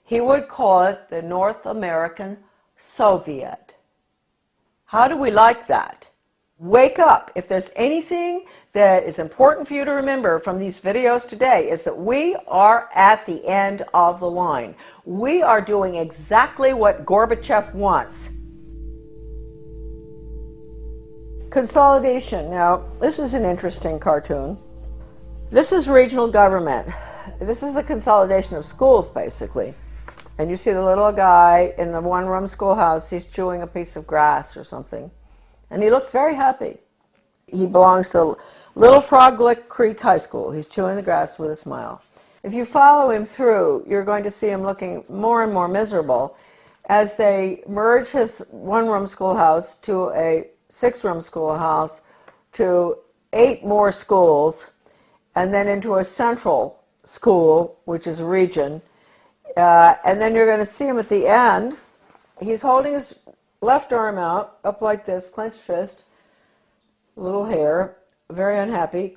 He would call it the North American Soviet. How do we like that? Wake up. If there's anything that is important for you to remember from these videos today, is that we are at the end of the line. We are doing exactly what Gorbachev wants. Consolidation. Now, this is an interesting cartoon. This is regional government. This is the consolidation of schools, basically. And you see the little guy in the one-room schoolhouse, he's chewing a piece of grass or something. And he looks very happy. He belongs to Little Frog Lick Creek High School. He's chewing the grass with a smile. If you follow him through, you're going to see him looking more and more miserable as they merge his one-room schoolhouse to a six-room schoolhouse, to 8 more schools, and then into a central school, which is a region. And then you're going to see him at the end. He's holding his left arm out, up like this, clenched fist, little hair, very unhappy,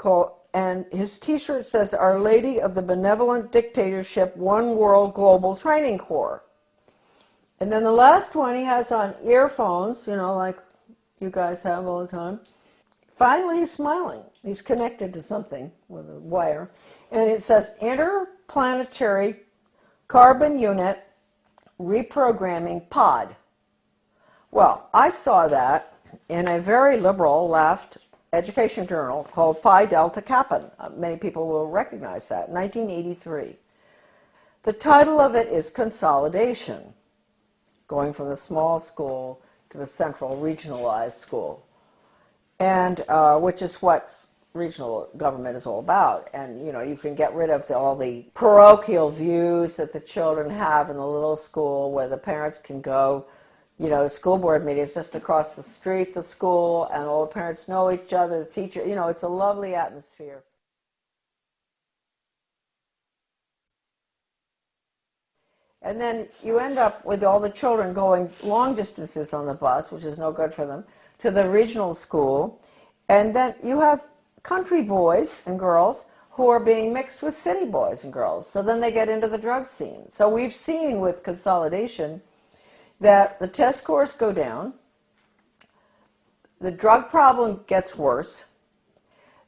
and his t-shirt says, Our Lady of the Benevolent Dictatorship, One World Global Training Corps. And then the last one he has on earphones, like you guys have all the time. Finally, he's smiling. He's connected to something with a wire. And it says Interplanetary Carbon Unit Reprogramming Pod. Well, I saw that in a very liberal left education journal called Phi Delta Kappa. Many people will recognize that, 1983. The title of it is Consolidation, going from the small school to the central regionalized school, and which is what regional government is all about. And you can get rid of all the parochial views that the children have in the little school, where the parents can go. The school board meeting is just across the street, the school, and all the parents know each other, the teacher, it's a lovely atmosphere. And then you end up with all the children going long distances on the bus, which is no good for them, to the regional school. And then you have country boys and girls who are being mixed with city boys and girls. So then they get into the drug scene. So we've seen with consolidation that the test scores go down, the drug problem gets worse,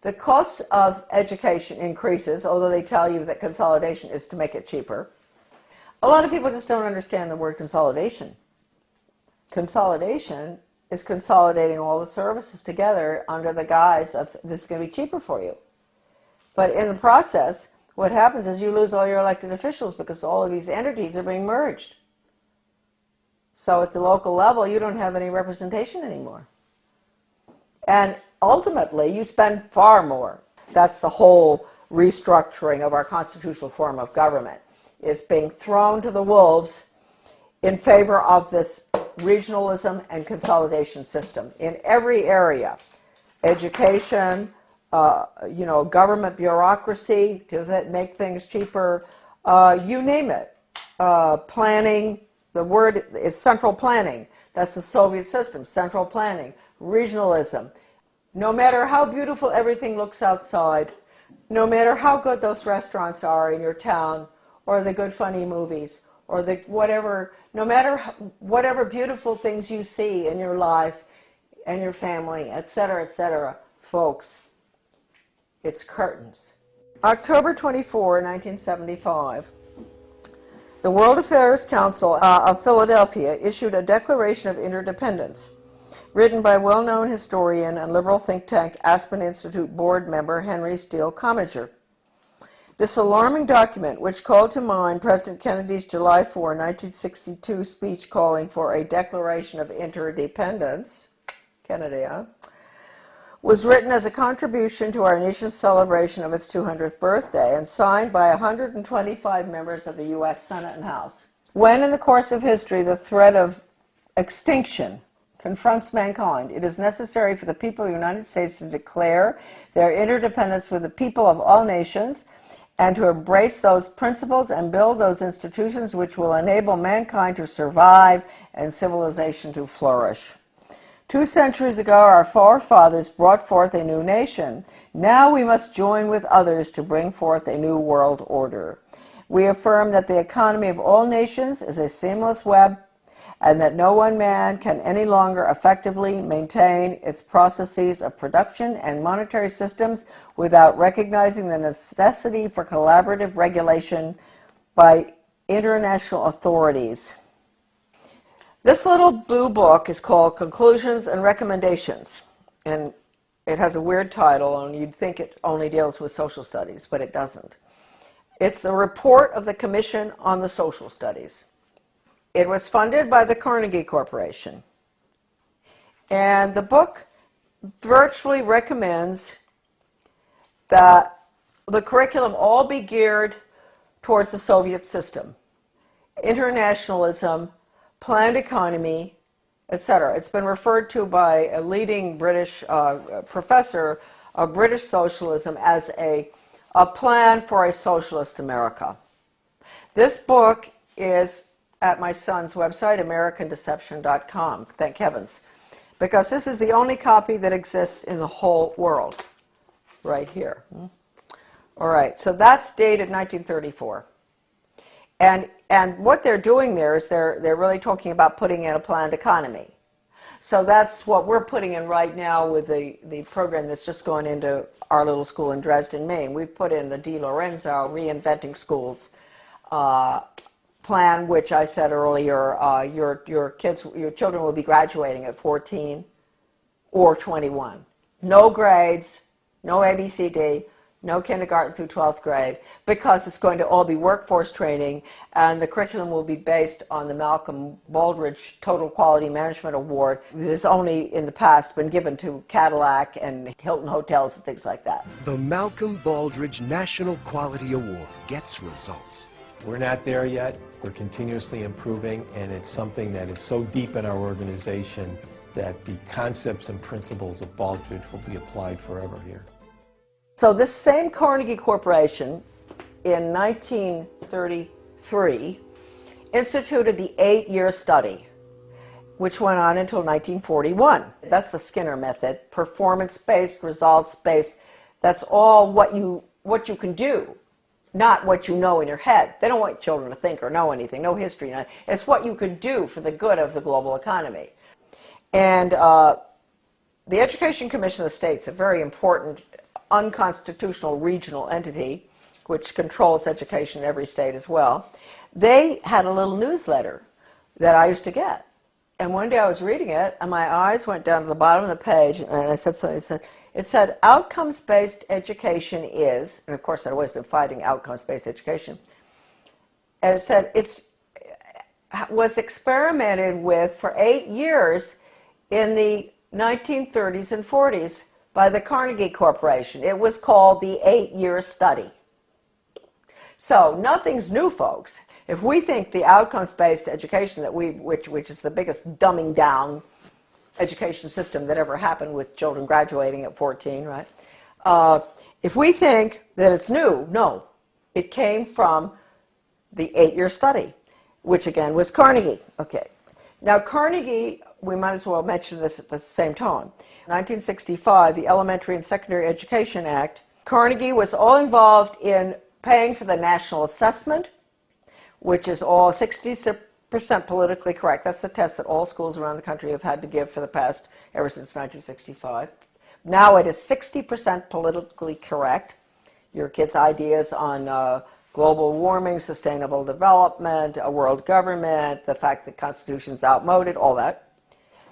the cost of education increases, although they tell you that consolidation is to make it cheaper. A lot of people just don't understand the word consolidation. Consolidation is consolidating all the services together under the guise of this is going to be cheaper for you. But in the process, what happens is you lose all your elected officials because all of these entities are being merged. So at the local level, you don't have any representation anymore. And ultimately, you spend far more. That's the whole restructuring of our constitutional form of government, is being thrown to the wolves in favor of this regionalism and consolidation system in every area. Education, government bureaucracy to make things cheaper, you name it. Planning. The word is central planning. That's the Soviet system, central planning, regionalism. No matter how beautiful everything looks outside, no matter how good those restaurants are in your town, or the good funny movies, or the whatever, no matter whatever beautiful things you see in your life and your family, etc., folks, it's curtains. October 24, 1975. The World Affairs Council of Philadelphia issued a Declaration of Interdependence, written by well-known historian and liberal think tank Aspen Institute board member Henry Steele Commager. This alarming document, which called to mind President Kennedy's July 4, 1962 speech calling for a Declaration of Interdependence, Kennedy, was written as a contribution to our nation's celebration of its 200th birthday and signed by 125 members of the U.S. Senate and House. When in the course of history the threat of extinction confronts mankind, it is necessary for the people of the United States to declare their interdependence with the people of all nations and to embrace those principles and build those institutions which will enable mankind to survive and civilization to flourish. 2 centuries ago, our forefathers brought forth a new nation. Now we must join with others to bring forth a new world order. We affirm that the economy of all nations is a seamless web, and that no one man can any longer effectively maintain its processes of production and monetary systems without recognizing the necessity for collaborative regulation by international authorities. This little blue book is called Conclusions and Recommendations, and it has a weird title, and you'd think it only deals with social studies, but it doesn't. It's the report of the Commission on the Social Studies. It was funded by the Carnegie Corporation, and the book virtually recommends that the curriculum all be geared towards the Soviet system, internationalism, planned economy, etc. It's been referred to by a leading British professor of British socialism as a plan for a socialist America. This book is at my son's website, AmericanDeception.com, thank heavens, because this is the only copy that exists in the whole world, right here. All right, so that's dated 1934. And And what they're doing there is they're really talking about putting in a planned economy. So that's what we're putting in right now with the program that's just gone into our little school in Dresden, Maine. We've put in the Di Lorenzo Reinventing Schools plan, which I said earlier, your children will be graduating at 14 or 21. No grades, no ABCD, no kindergarten through 12th grade, because it's going to all be workforce training, and the curriculum will be based on the Malcolm Baldrige Total Quality Management Award that has only in the past been given to Cadillac and Hilton Hotels and things like that. The Malcolm Baldrige National Quality Award gets results. We're not there yet. We're continuously improving, and it's something that is so deep in our organization that the concepts and principles of Baldrige will be applied forever here. So this same Carnegie Corporation in 1933 instituted the 8-year study, which went on until 1941. That's the Skinner method, performance-based, results-based. That's all what you can do, not what you know in your head. They don't want children to think or know anything, no history. It's what you can do for the good of the global economy. And the Education Commission of the States, a very important unconstitutional regional entity which controls education in every state as well, they had a little newsletter that I used to get. And one day I was reading it, and my eyes went down to the bottom of the page, and I said something. It said, outcomes-based education is, and of course I'd always been fighting outcomes-based education, and it said it was experimented with for 8 years in the 1930s and 40s by the Carnegie Corporation. It was called the 8-year study. So nothing's new, folks. If we think the outcomes-based education that which is the biggest dumbing down education system that ever happened with children graduating at 14, right? If we think that it's new, no. It came from the 8-year study, which again was Carnegie. Okay. Now Carnegie, we might as well mention this at the same time. 1965, the Elementary and Secondary Education Act, Carnegie was all involved in paying for the national assessment, which is all 60% politically correct. That's the test that all schools around the country have had to give for the past, ever since 1965. Now it is 60% politically correct. Your kids' ideas on global warming, sustainable development, a world government, the fact that the Constitution's outmoded, all that.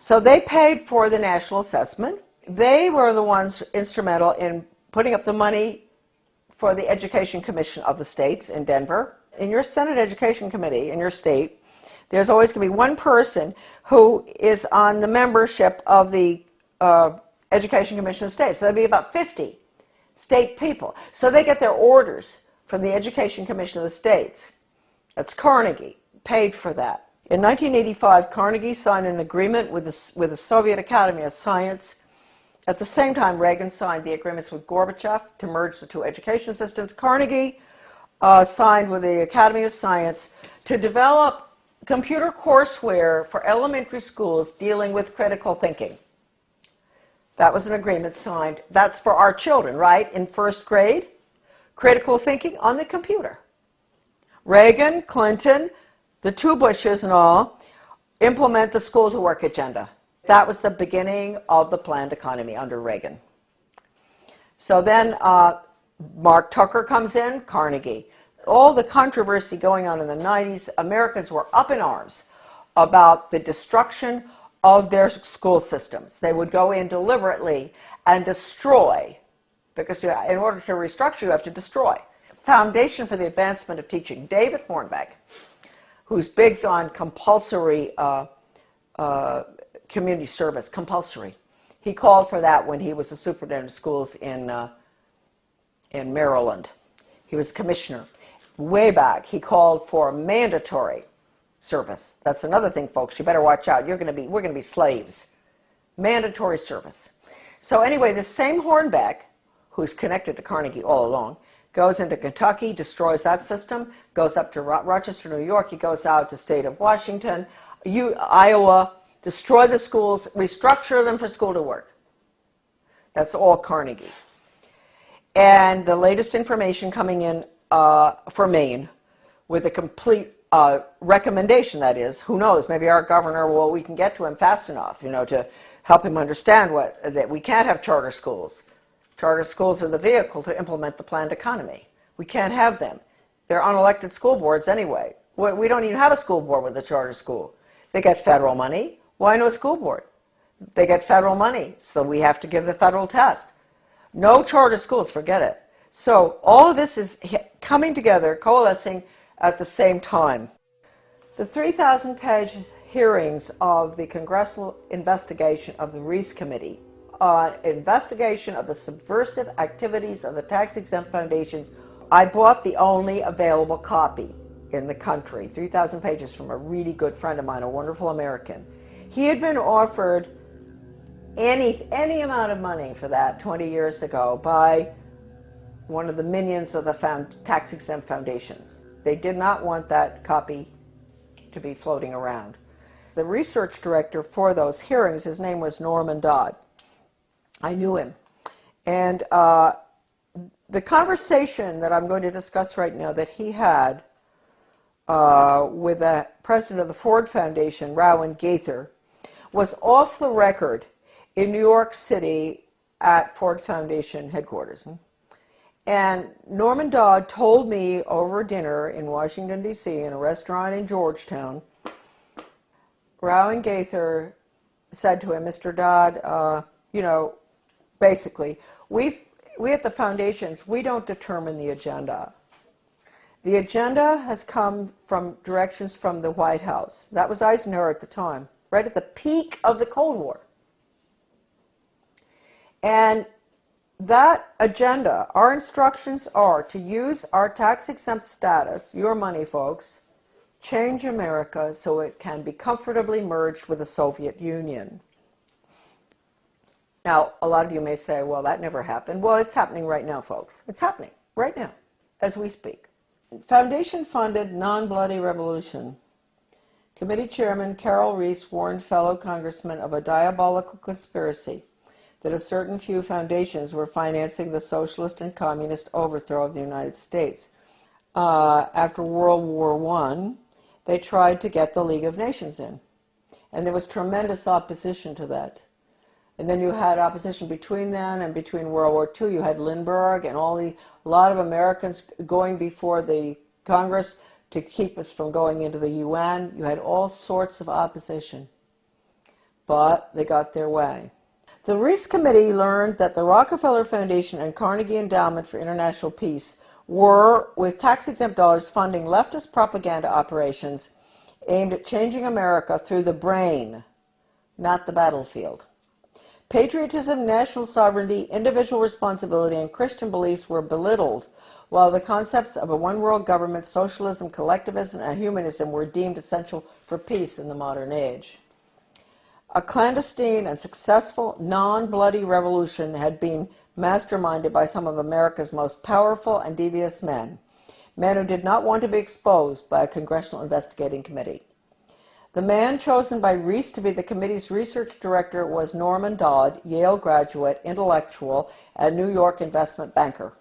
So they paid for the national assessment. They were the ones instrumental in putting up the money for the Education Commission of the states in Denver. In your Senate Education Committee in your state, there's always going to be one person who is on the membership of the Education Commission of the states. So there'll be about 50 state people. So they get their orders from the Education Commission of the states. That's Carnegie, paid for that. In 1985, Carnegie signed an agreement with the Soviet Academy of Science. At the same time, Reagan signed the agreements with Gorbachev to merge the two education systems. Carnegie signed with the Academy of Science to develop computer courseware for elementary schools dealing with critical thinking. That was an agreement signed. That's for our children, right? In first grade, critical thinking on the computer. Reagan, Clinton, the two Bushes and all, implement the school to work agenda. That was the beginning of the planned economy under Reagan. So then Mark Tucker comes in, Carnegie. All the controversy going on in the 90s, Americans were up in arms about the destruction of their school systems. They would go in deliberately and destroy, because in order to restructure, you have to destroy. Foundation for the Advancement of Teaching, David Hornbeck, who's big on compulsory community service, compulsory. He called for that when he was the superintendent of schools in Maryland. He was commissioner. Way back, he called for mandatory service. That's another thing, folks. You better watch out. We're going to be slaves. Mandatory service. So anyway, this same Hornbeck, who's connected to Carnegie all along, goes into Kentucky, destroys that system, goes up to Rochester, New York. He goes out to the state of Washington, Iowa, destroy the schools, restructure them for school to work. That's all Carnegie. And the latest information coming in for Maine with a complete recommendation, that is. Who knows? Maybe our governor, well, we can get to him fast enough, to help him understand that we can't have charter schools. Charter schools are the vehicle to implement the planned economy. We can't have them. They're unelected school boards anyway. We don't even have a school board with a charter school. They get federal money. Why no school board? They get federal money, so we have to give the federal test. No charter schools, forget it. So all of this is coming together, coalescing at the same time. The 3,000-page hearings of the congressional investigation of the Reese Committee on investigation of the subversive activities of the tax-exempt foundations, I bought the only available copy in the country, 3,000 pages, from a really good friend of mine, a wonderful American. He had been offered any amount of money for that 20 years ago by one of the minions of the tax-exempt foundations. They did not want that copy to be floating around. The research director for those hearings, his name was Norman Dodd. I knew him. And the conversation that I'm going to discuss right now that he had with the president of the Ford Foundation, Rowan Gaither, was off the record in New York City at Ford Foundation headquarters. And Norman Dodd told me over dinner in Washington, D.C., in a restaurant in Georgetown, Rowan Gaither said to him, Mr. Dodd, basically, we at the foundations, we don't determine the agenda. The agenda has come from directions from the White House. That was Eisenhower at the time, right at the peak of the Cold War. And that agenda, our instructions are to use our tax-exempt status, your money, folks, change America so it can be comfortably merged with the Soviet Union. Now, a lot of you may say, well, that never happened. Well, it's happening right now, folks. It's happening right now, as we speak. Foundation-funded non-bloody revolution. Committee Chairman Carol Reese warned fellow congressmen of a diabolical conspiracy that a certain few foundations were financing the socialist and communist overthrow of the United States. After World War I, they tried to get the League of Nations in. And there was tremendous opposition to that. And then you had opposition between then and between World War II. You had Lindbergh and a lot of Americans going before the Congress to keep us from going into the UN. You had all sorts of opposition. But they got their way. The Reese Committee learned that the Rockefeller Foundation and Carnegie Endowment for International Peace were, with tax-exempt dollars, funding leftist propaganda operations aimed at changing America through the brain, not the battlefield. Patriotism, national sovereignty, individual responsibility, and Christian beliefs were belittled, while the concepts of a one-world government, socialism, collectivism, and humanism were deemed essential for peace in the modern age. A clandestine and successful non-bloody revolution had been masterminded by some of America's most powerful and devious men who did not want to be exposed by a congressional investigating committee. The man chosen by Reese to be the committee's research director was Norman Dodd, Yale graduate, intellectual, and New York investment banker.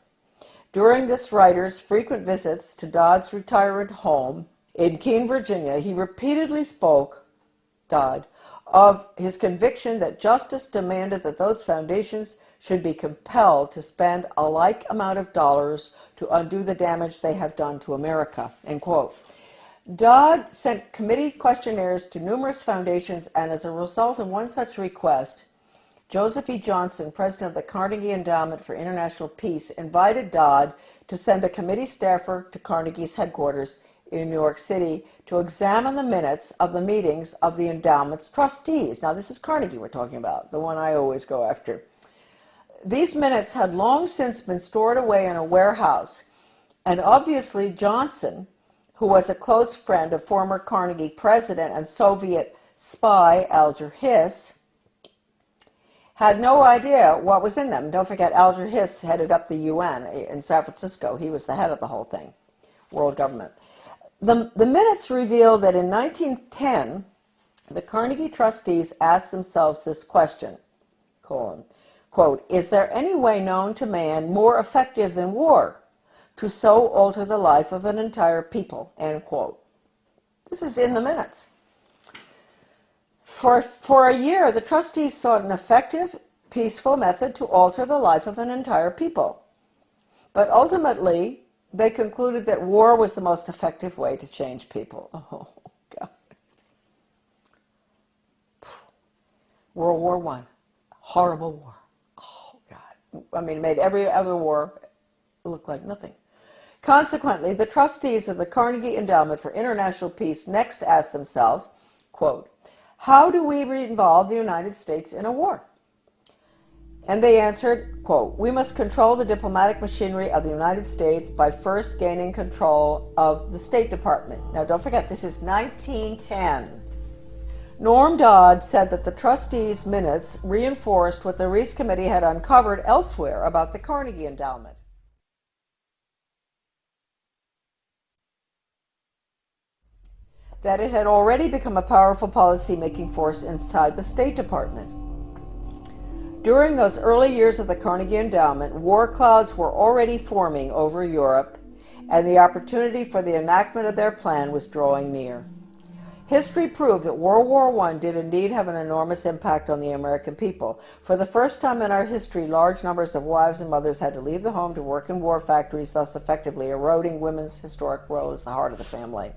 During this writer's frequent visits to Dodd's retirement home in Keene, Virginia, he repeatedly spoke, Dodd, of his conviction that justice demanded that those foundations should be compelled to spend a like amount of dollars to undo the damage they have done to America, end quote. Dodd sent committee questionnaires to numerous foundations, and as a result of one such request, Joseph E. Johnson, president of the Carnegie Endowment for International Peace, invited Dodd to send a committee staffer to Carnegie's headquarters in New York City to examine the minutes of the meetings of the endowment's trustees. Now, this is Carnegie we're talking about, the one I always go after. These minutes had long since been stored away in a warehouse, and obviously Johnson, who was a close friend of former Carnegie president and Soviet spy Alger Hiss, had no idea what was in them. Don't forget, Alger Hiss headed up the UN in San Francisco. He was the head of the whole thing, world government. The minutes reveal that in 1910, the Carnegie trustees asked themselves this question, quote, is there any way known to man more effective than war to so alter the life of an entire people, end quote. This is in the minutes. For a year, the trustees sought an effective, peaceful method to alter the life of an entire people. But ultimately, they concluded that war was the most effective way to change people. Oh, God. World War I. Horrible war. Oh, God. I mean, it made every other war look like nothing. Consequently, the trustees of the Carnegie Endowment for International Peace next asked themselves, quote, how do we involve the United States in a war? And they answered, quote, we must control the diplomatic machinery of the United States by first gaining control of the State Department. Now, don't forget, this is 1910. Norm Dodd said that the trustees' minutes reinforced what the Reese Committee had uncovered elsewhere about the Carnegie Endowment. That it had already become a powerful policy-making force inside the State Department. During those early years of the Carnegie Endowment, war clouds were already forming over Europe, and the opportunity for the enactment of their plan was drawing near. History proved that World War I did indeed have an enormous impact on the American people. For the first time in our history, large numbers of wives and mothers had to leave the home to work in war factories, thus effectively eroding women's historic role as the heart of the family.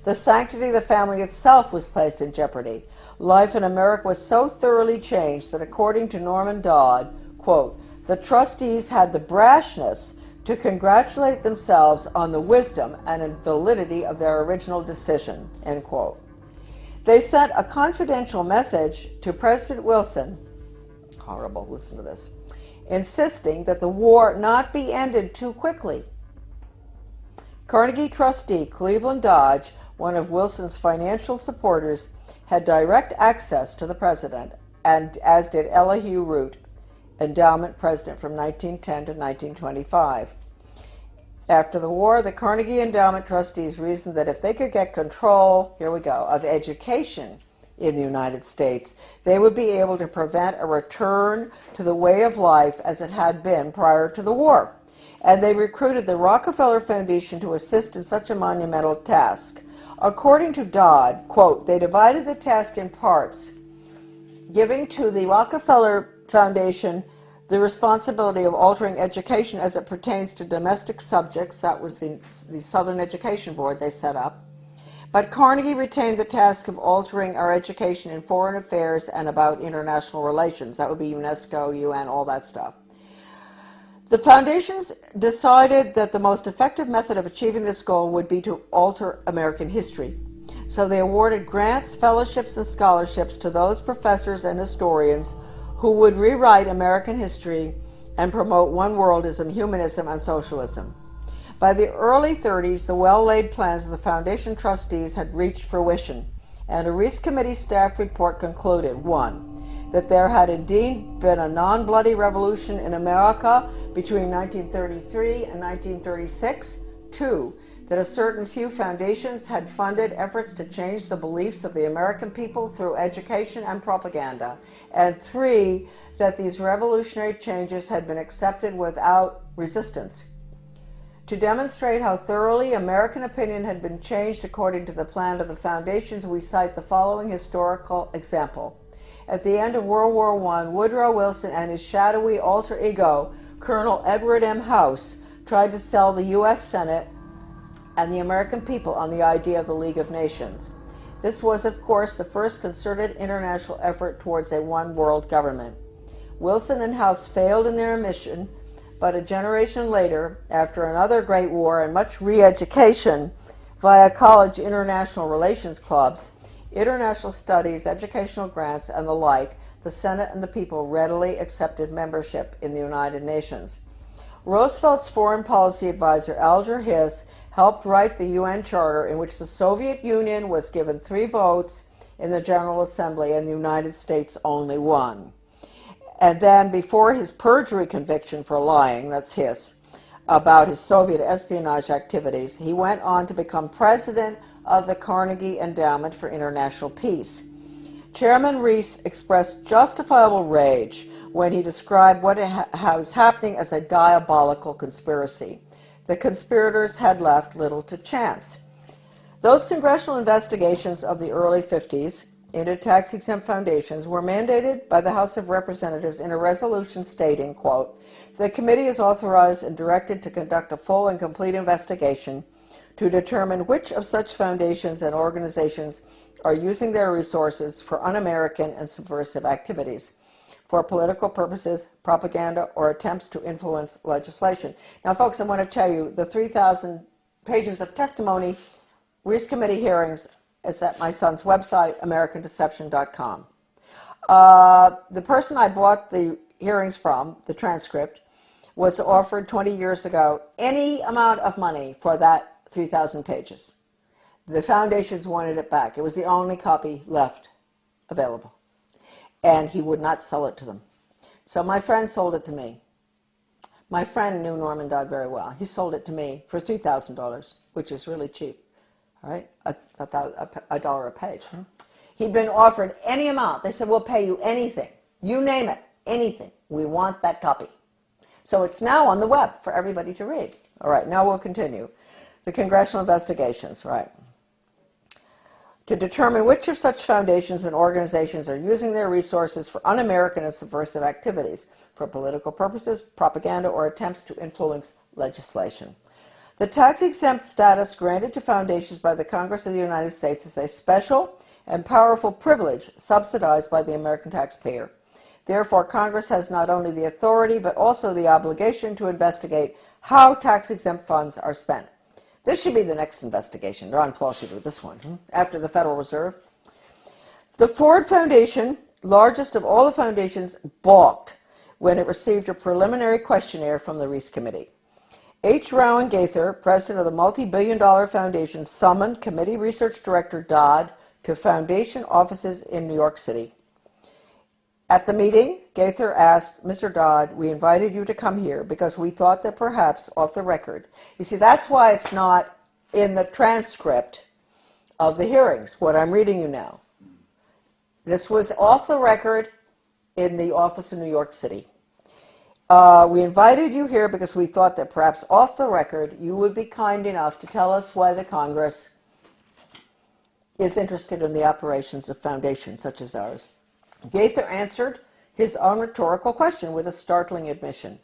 The sanctity of the family itself was placed in jeopardy. Life in America was so thoroughly changed that, according to Norman Dodd, quote, the trustees had the brashness to congratulate themselves on the wisdom and validity of their original decision, end quote. They sent a confidential message to President Wilson, horrible, listen to this, insisting that the war not be ended too quickly. Carnegie trustee Cleveland Dodge, one of Wilson's financial supporters, had direct access to the president, and as did Elihu Root, endowment president from 1910 to 1925. After the war, the Carnegie Endowment trustees reasoned that if they could get control, here we go, of education in the United States, they would be able to prevent a return to the way of life as it had been prior to the war. And they recruited the Rockefeller Foundation to assist in such a monumental task. According to Dodd, quote, they divided the task in parts, giving to the Rockefeller Foundation the responsibility of altering education as it pertains to domestic subjects. That was the Southern Education Board they set up. But Carnegie retained the task of altering our education in foreign affairs and about international relations. That would be UNESCO, UN, all that stuff. The foundations decided that the most effective method of achieving this goal would be to alter American history. So they awarded grants, fellowships, and scholarships to those professors and historians who would rewrite American history and promote one worldism, humanism, and socialism. By the early 30s, the well-laid plans of the foundation trustees had reached fruition, and a Reese Committee staff report concluded, 1, that there had indeed been a non-bloody revolution in America between 1933 and 1936. 2, that a certain few foundations had funded efforts to change the beliefs of the American people through education and propaganda. And 3, that these revolutionary changes had been accepted without resistance. To demonstrate how thoroughly American opinion had been changed according to the plan of the foundations, we cite the following historical example. At the end of World War I, Woodrow Wilson and his shadowy alter ego, Colonel Edward M. House, tried to sell the U.S. Senate and the American people on the idea of the League of Nations. This was, of course, the first concerted international effort towards a one-world government. Wilson and House failed in their mission, but a generation later, after another great war and much re-education via college international relations clubs, international studies, educational grants, and the like, the Senate and the people readily accepted membership in the United Nations. Roosevelt's foreign policy advisor, Alger Hiss, helped write the UN Charter, in which the Soviet Union was given 3 votes in the General Assembly and the United States only 1. And then, before his perjury conviction for lying, that's Hiss, about his Soviet espionage activities, he went on to become president of the Carnegie Endowment for International Peace. Chairman Reese expressed justifiable rage when he described what was happening as a diabolical conspiracy. The conspirators had left little to chance. Those congressional investigations of the early 50s into tax-exempt foundations were mandated by the House of Representatives in a resolution stating, quote, "The committee is authorized and directed to conduct a full and complete investigation to determine which of such foundations and organizations are using their resources for un-American and subversive activities, for political purposes, propaganda, or attempts to influence legislation." Now, folks, I want to tell you, the 3,000 pages of testimony, Reese Committee hearings, is at my son's website, AmericanDeception.com. The person I bought the hearings from, the transcript, was offered 20 years ago any amount of money for that 3,000 pages. The foundations wanted it back. It was the only copy left available. And he would not sell it to them. So my friend sold it to me. My friend knew Norman Dodd very well. He sold it to me for $3,000, which is really cheap. All right, a dollar a page. He'd been offered any amount. They said, "We'll pay you anything. You name it, anything. We want that copy." So it's now on the web for everybody to read. All right, now we'll continue. The congressional investigations, right. To determine which of such foundations and organizations are using their resources for un-American and subversive activities, for political purposes, propaganda, or attempts to influence legislation. The tax-exempt status granted to foundations by the Congress of the United States is a special and powerful privilege subsidized by the American taxpayer. Therefore, Congress has not only the authority but also the obligation to investigate how tax-exempt funds are spent. This should be the next investigation. Ron Paul should do this one, after the Federal Reserve. The Ford Foundation, largest of all the foundations, balked when it received a preliminary questionnaire from the Reese Committee. H. Rowan Gaither, president of the multi-billion-dollar foundation, summoned Committee Research Director Dodd to foundation offices in New York City. At the meeting, Gaither asked, "Mr. Dodd, we invited you to come here because we thought that perhaps off the record." You see, that's why it's not in the transcript of the hearings, what I'm reading you now. This was off the record in the office in New York City. "We invited you here because we thought that perhaps off the record you would be kind enough to tell us why the Congress is interested in the operations of foundations such as ours." Gaither answered his own rhetorical question with a startling admission.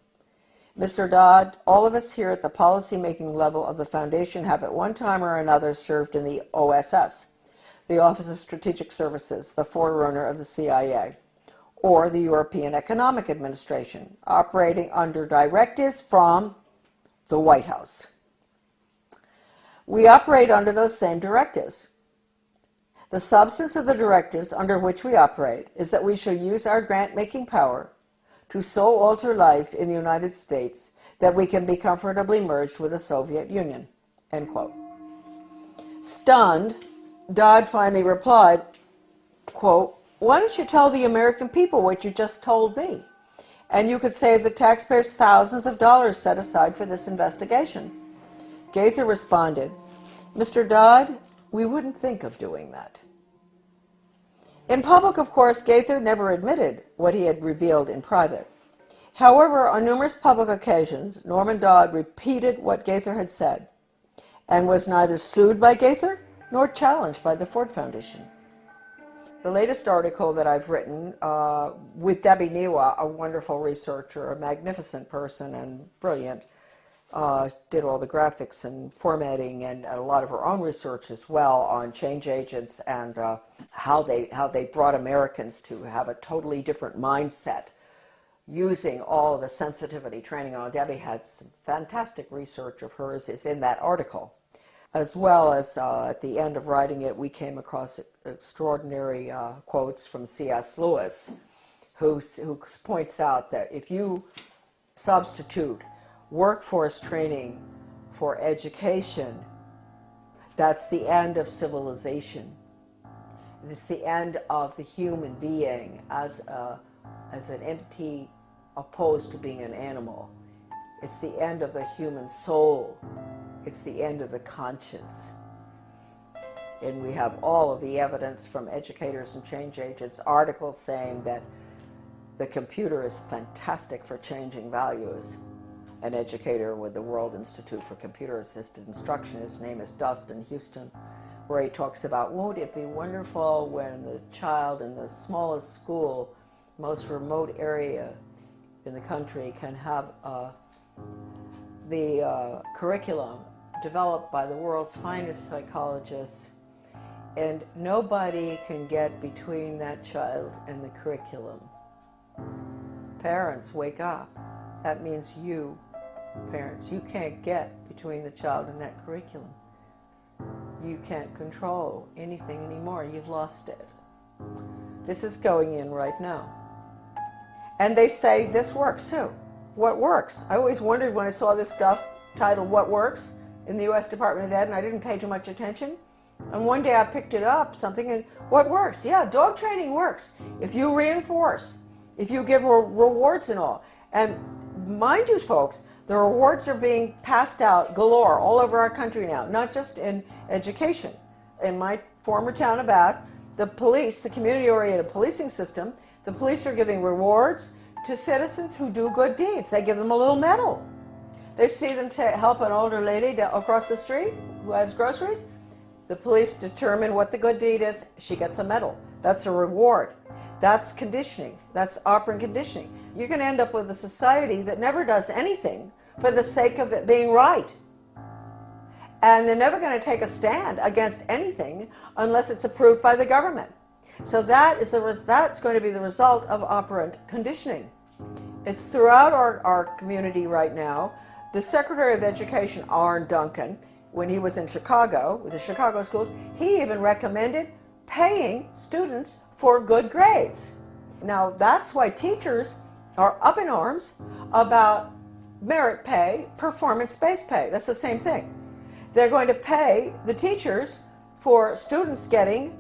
"Mr. Dodd, all of us here at the policy-making level of the foundation have at one time or another served in the OSS, the Office of Strategic Services, the forerunner of the CIA, or the European Economic Administration, operating under directives from the White House. We operate under those same directives. The substance of the directives under which we operate is that we shall use our grant-making power to so alter life in the United States that we can be comfortably merged with the Soviet Union." End quote. Stunned, Dodd finally replied, quote, "Why don't you tell the American people what you just told me? And you could save the taxpayers thousands of dollars set aside for this investigation." Gaither responded, "Mr. Dodd, we wouldn't think of doing that." In public, of course, Gaither never admitted what he had revealed in private. However, on numerous public occasions, Norman Dodd repeated what Gaither had said and was neither sued by Gaither nor challenged by the Ford Foundation. The latest article that I've written with Debbie Niwa, a wonderful researcher, a magnificent person and brilliant, did all the graphics and formatting and a lot of her own research as well on change agents and how they brought Americans to have a totally different mindset using all of the sensitivity training. Debbie had some fantastic research of hers is in that article. As well as at the end of writing it, we came across extraordinary quotes from C.S. Lewis, who points out that if you substitute workforce training for education, that's the end of civilization. It's the end of the human being as an entity opposed to being an animal. It's the end of the human soul. It's the end of the conscience. And we have all of the evidence from educators and change agents, articles saying that the computer is fantastic for changing values. An educator with the World Institute for Computer Assisted Instruction, his name is Dustin Houston, where he talks about, won't it be wonderful when the child in the smallest school, most remote area in the country, can have the curriculum developed by the world's finest psychologists, and nobody can get between that child and the curriculum. Parents, wake up. That means you, parents, you can't get between the child and that curriculum. You can't control anything anymore. You've lost it. This is going in right now. And they say this works too. What works? I always wondered when I saw this stuff titled What Works in the U.S. Department of Ed, and I didn't pay too much attention. And one day I picked it up, something, and what works? Yeah, dog training works. If you reinforce, if you give rewards and all. And mind you, folks, the rewards are being passed out galore all over our country now, not just in education. In my former town of Bath, the police, the community-oriented policing system, the police are giving rewards to citizens who do good deeds. They give them a little medal. They see them help an older lady across the street who has groceries. The police determine what the good deed is. She gets a medal. That's a reward. That's conditioning. That's operant conditioning. You're going to end up with a society that never does anything for the sake of it being right. And they're never going to take a stand against anything unless it's approved by the government. So that's going to be the result of operant conditioning. It's throughout our community right now. The Secretary of Education, Arne Duncan, when he was in Chicago, with the Chicago schools, he even recommended paying students for good grades. Now, that's why teachers are up in arms about merit pay, performance-based pay. That's the same thing. They're going to pay the teachers for students getting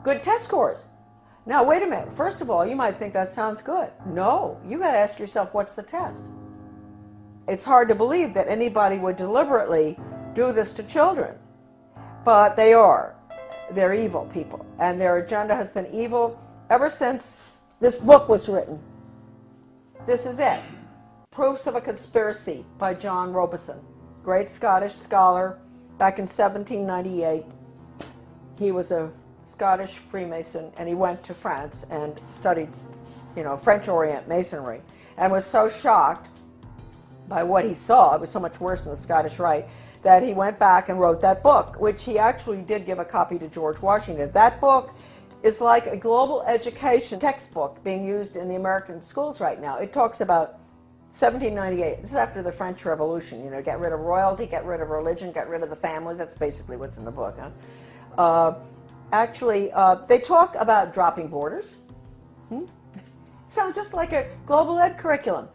good test scores. Now, wait a minute. First of all, you might think that sounds good. No, you got to ask yourself, what's the test? It's hard to believe that anybody would deliberately do this to children, but they are. They're evil people, and their agenda has been evil ever since this book was written. This is it. Proofs of a Conspiracy by John Robison, great Scottish scholar back in 1798. He was a Scottish Freemason, and he went to France and studied, French Orient Masonry, and was so shocked by what he saw, it was so much worse than the Scottish Rite, that he went back and wrote that book, which he actually did give a copy to George Washington. That book is like a global education textbook being used in the American schools right now. It talks about 1798. This is after the French Revolution. Get rid of royalty, get rid of religion, get rid of the family. That's basically what's in the book. They talk about dropping borders. Sounds just like a global ed curriculum.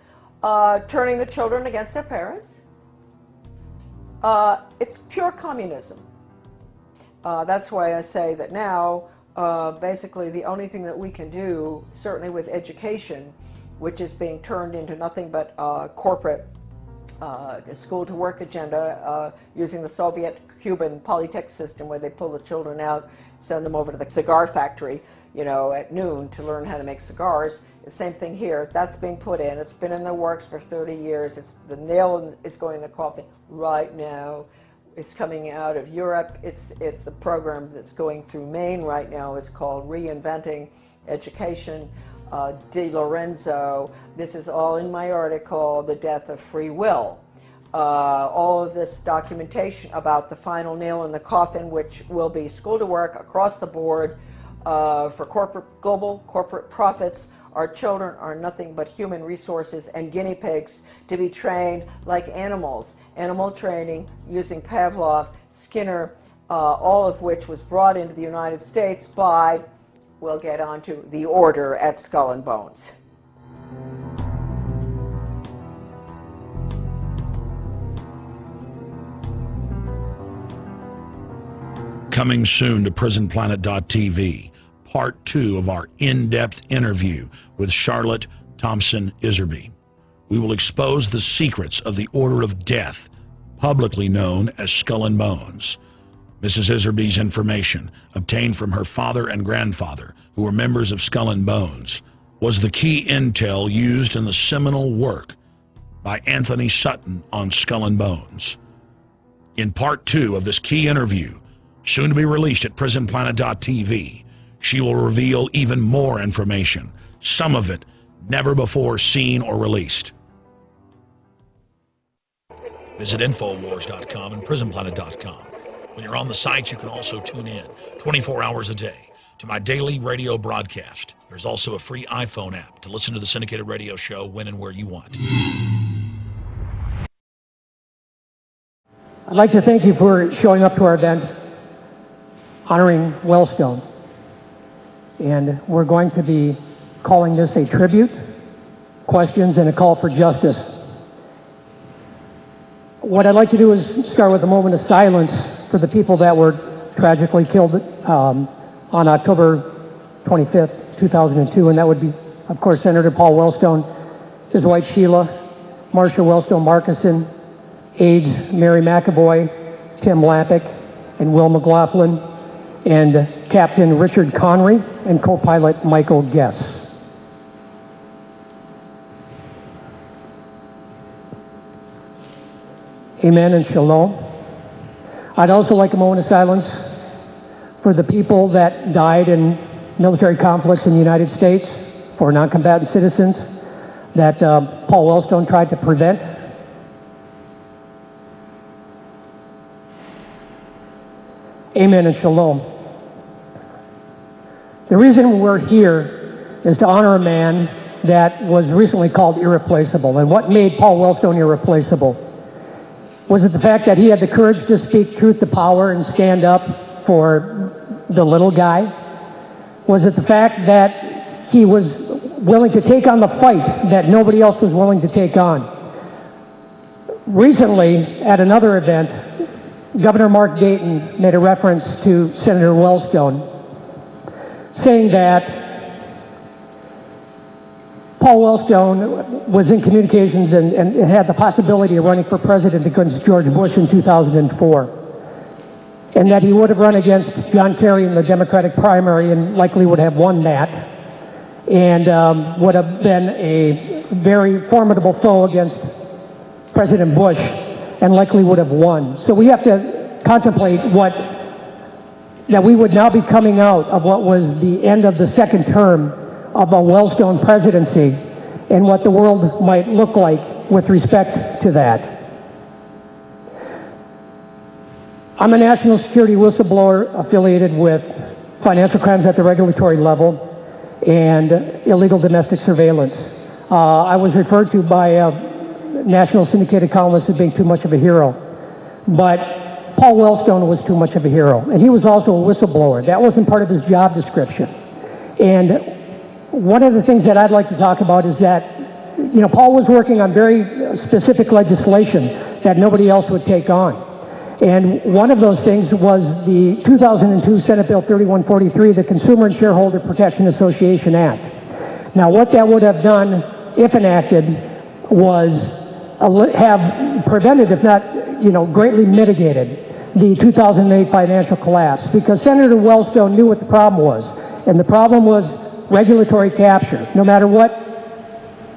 Turning the children against their parents. It's pure communism. That's why I say that now, basically the only thing that we can do, certainly with education, which is being turned into nothing but corporate school-to-work agenda, using the Soviet-Cuban Polytech system where they pull the children out, send them over to the cigar factory, at noon to learn how to make cigars. The same thing here. That's being put in. It's been in the works for 30 years. The nail is going in the coffin right now. It's coming out of Europe. It's the program that's going through Maine right now. Is called Reinventing Education. De Lorenzo. This is all in my article, The Death of Free Will. All of this documentation about the final nail in the coffin, which will be school to work across the board for global corporate profits. Our children are nothing but human resources and guinea pigs to be trained like animals. Animal training using Pavlov, Skinner, all of which was brought into the United States by, we'll get onto, the order at Skull and Bones. Coming soon to prisonplanet.tv, part 2 of our in-depth interview with Charlotte Thompson Iserby. We will expose the secrets of the Order of Death, publicly known as Skull and Bones. Mrs. Iserby's information, obtained from her father and grandfather, who were members of Skull and Bones, was the key intel used in the seminal work by Anthony Sutton on Skull and Bones. In part 2 of this key interview, Soon to be released at prisonplanet.tv, she will reveal even more information, some of it never before seen or released. Visit Infowars.com and PrisonPlanet.com. When you're on the sites, you can also tune in 24 hours a day to my daily radio broadcast. There's also a free iPhone app to listen to the syndicated radio show when and where you want. I'd like to thank you for showing up to our event honoring Wellstone. And we're going to be calling this a tribute, questions, and a call for justice. What I'd like to do is start with a moment of silence for the people that were tragically killed on October 25th, 2002, and that would be, of course, Senator Paul Wellstone, his wife Sheila, Marsha Wellstone Markison, aides Mary McAvoy, Tim Lappick, and Will McLaughlin, and Captain Richard Connery, and co-pilot Michael Guess. Amen and shalom. I'd also like a moment of silence for the people that died in military conflicts in the United States, for non-combatant citizens that Paul Wellstone tried to prevent. Amen and shalom. The reason we're here is to honor a man that was recently called irreplaceable. And what made Paul Wellstone irreplaceable? Was it the fact that he had the courage to speak truth to power and stand up for the little guy? Was it the fact that he was willing to take on the fight that nobody else was willing to take on? Recently, at another event, Governor Mark Dayton made a reference to Senator Wellstone, saying that Paul Wellstone was in communications and had the possibility of running for president against George Bush in 2004, and that he would have run against John Kerry in the Democratic primary and likely would have won that, and would have been a very formidable foe against President Bush and likely would have won. So we have to contemplate that we would now be coming out of what was the end of the second term of a Wellstone presidency and what the world might look like with respect to that. I'm a national security whistleblower affiliated with financial crimes at the regulatory level and illegal domestic surveillance. I was referred to by national syndicated columnists as being too much of a hero, but Paul Wellstone was too much of a hero, and he was also a whistleblower. That wasn't part of his job description. And one of the things that I'd like to talk about is that, Paul was working on very specific legislation that nobody else would take on. And one of those things was the 2002 Senate Bill 3143, the Consumer and Shareholder Protection Association Act. Now, what that would have done, if enacted, was have prevented, if not, greatly mitigated the 2008 financial collapse, because Senator Wellstone knew what the problem was. And the problem was regulatory capture. No matter what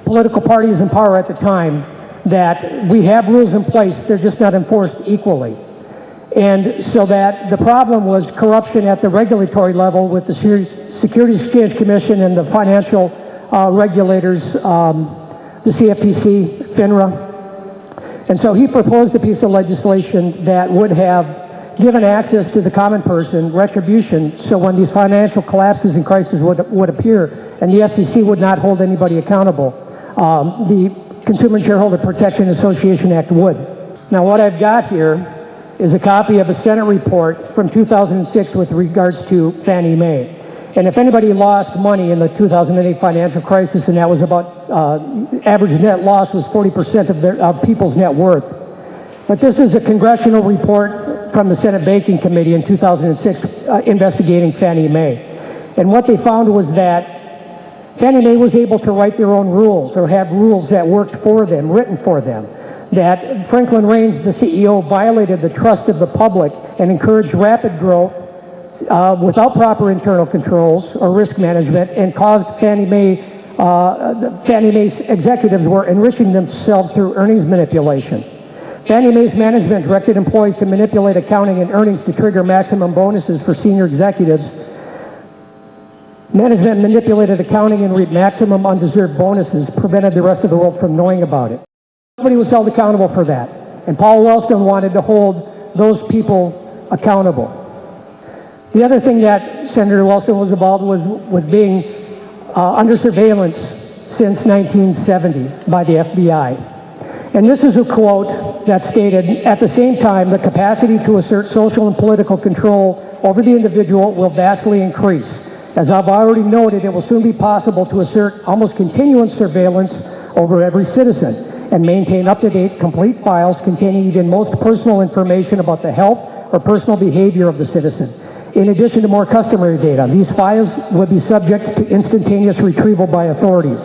political parties in power at the time, that we have rules in place, they're just not enforced equally. And so that the problem was corruption at the regulatory level with the Securities Exchange Commission and the financial regulators, the CFTC, FINRA. And so he proposed a piece of legislation that would have given access to the common person, retribution, so when these financial collapses and crises would appear, and the SEC would not hold anybody accountable, the Consumer and Shareholder Protection Association Act would. Now, what I've got here is a copy of a Senate report from 2006 with regards to Fannie Mae. And if anybody lost money in the 2008 financial crisis, and that was about, average net loss was 40% of people's net worth. But this is a congressional report from the Senate Banking Committee in 2006 investigating Fannie Mae. And what they found was that Fannie Mae was able to write their own rules, or have rules that worked for them, written for them. That Franklin Raines, the CEO, violated the trust of the public and encouraged rapid growth without proper internal controls or risk management, and caused Fannie Mae's executives were enriching themselves through earnings manipulation. Fannie Mae's management directed employees to manipulate accounting and earnings to trigger maximum bonuses for senior executives. Management manipulated accounting and reaped maximum undeserved bonuses, prevented the rest of the world from knowing about it. Nobody was held accountable for that. And Paul Wellstone wanted to hold those people accountable. The other thing that Senator Wellstone was involved was being under surveillance since 1970 by the FBI. And this is a quote that stated, "At the same time, the capacity to assert social and political control over the individual will vastly increase. As I've already noted, it will soon be possible to assert almost continuous surveillance over every citizen and maintain up-to-date, complete files containing even most personal information about the health or personal behavior of the citizen. In addition to more customary data, these files would be subject to instantaneous retrieval by authorities."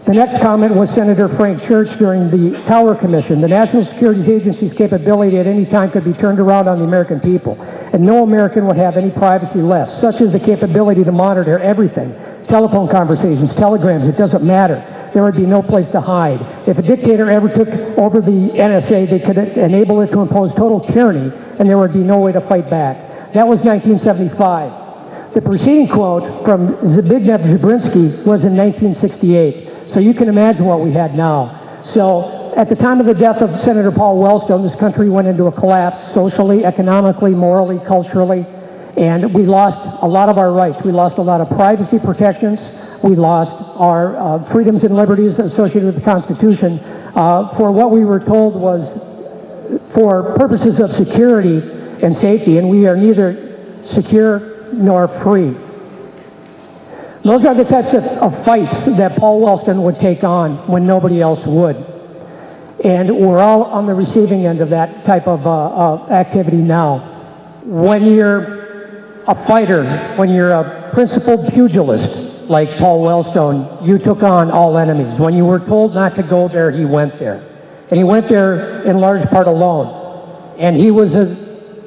The next comment was Senator Frank Church during the Tower Commission. "The National Security Agency's capability at any time could be turned around on the American people, and no American would have any privacy left. Such as the capability to monitor everything, telephone conversations, telegrams, it doesn't matter. There would be no place to hide. If a dictator ever took over the NSA, they could enable it to impose total tyranny, and there would be no way to fight back." That was 1975. The preceding quote from Zbigniew Brzezinski was in 1968. So you can imagine what we had now. So at the time of the death of Senator Paul Wellstone, this country went into a collapse socially, economically, morally, culturally, and we lost a lot of our rights. We lost a lot of privacy protections. We lost our freedoms and liberties associated with the Constitution for what we were told was for purposes of security and safety, and we are neither secure nor free. Those are the types of fights that Paul Wellstone would take on when nobody else would. And we're all on the receiving end of that type of activity now. When you're a fighter, when you're a principled pugilist like Paul Wellstone, you took on all enemies. When you were told not to go there, he went there. And he went there in large part alone. And he was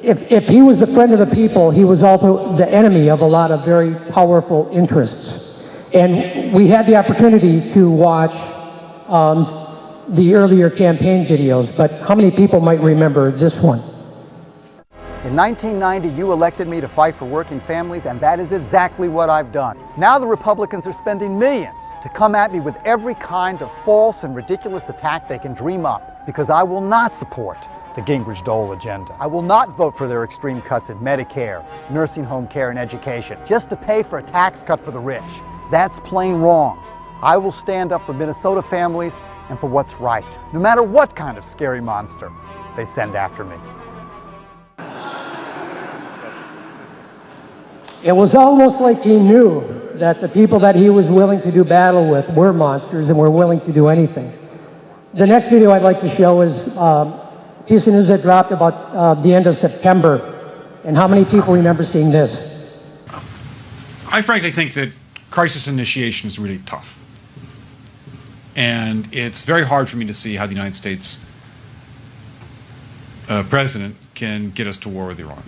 if he was the friend of the people, he was also the enemy of a lot of very powerful interests. And we had the opportunity to watch the earlier campaign videos, but how many people might remember this one? In 1990, you elected me to fight for working families, and that is exactly what I've done. Now the Republicans are spending millions to come at me with every kind of false and ridiculous attack they can dream up, because I will not support the Gingrich-Dole agenda. I will not vote for their extreme cuts in Medicare, nursing home care, and education, just to pay for a tax cut for the rich. That's plain wrong. I will stand up for Minnesota families and for what's right, no matter what kind of scary monster they send after me. It was almost like he knew that the people that he was willing to do battle with were monsters and were willing to do anything. The next video I'd like to show is piece of news that dropped about the end of September. And how many people remember seeing this? I frankly think that crisis initiation is really tough. And it's very hard for me to see how the United States president can get us to war with Iran.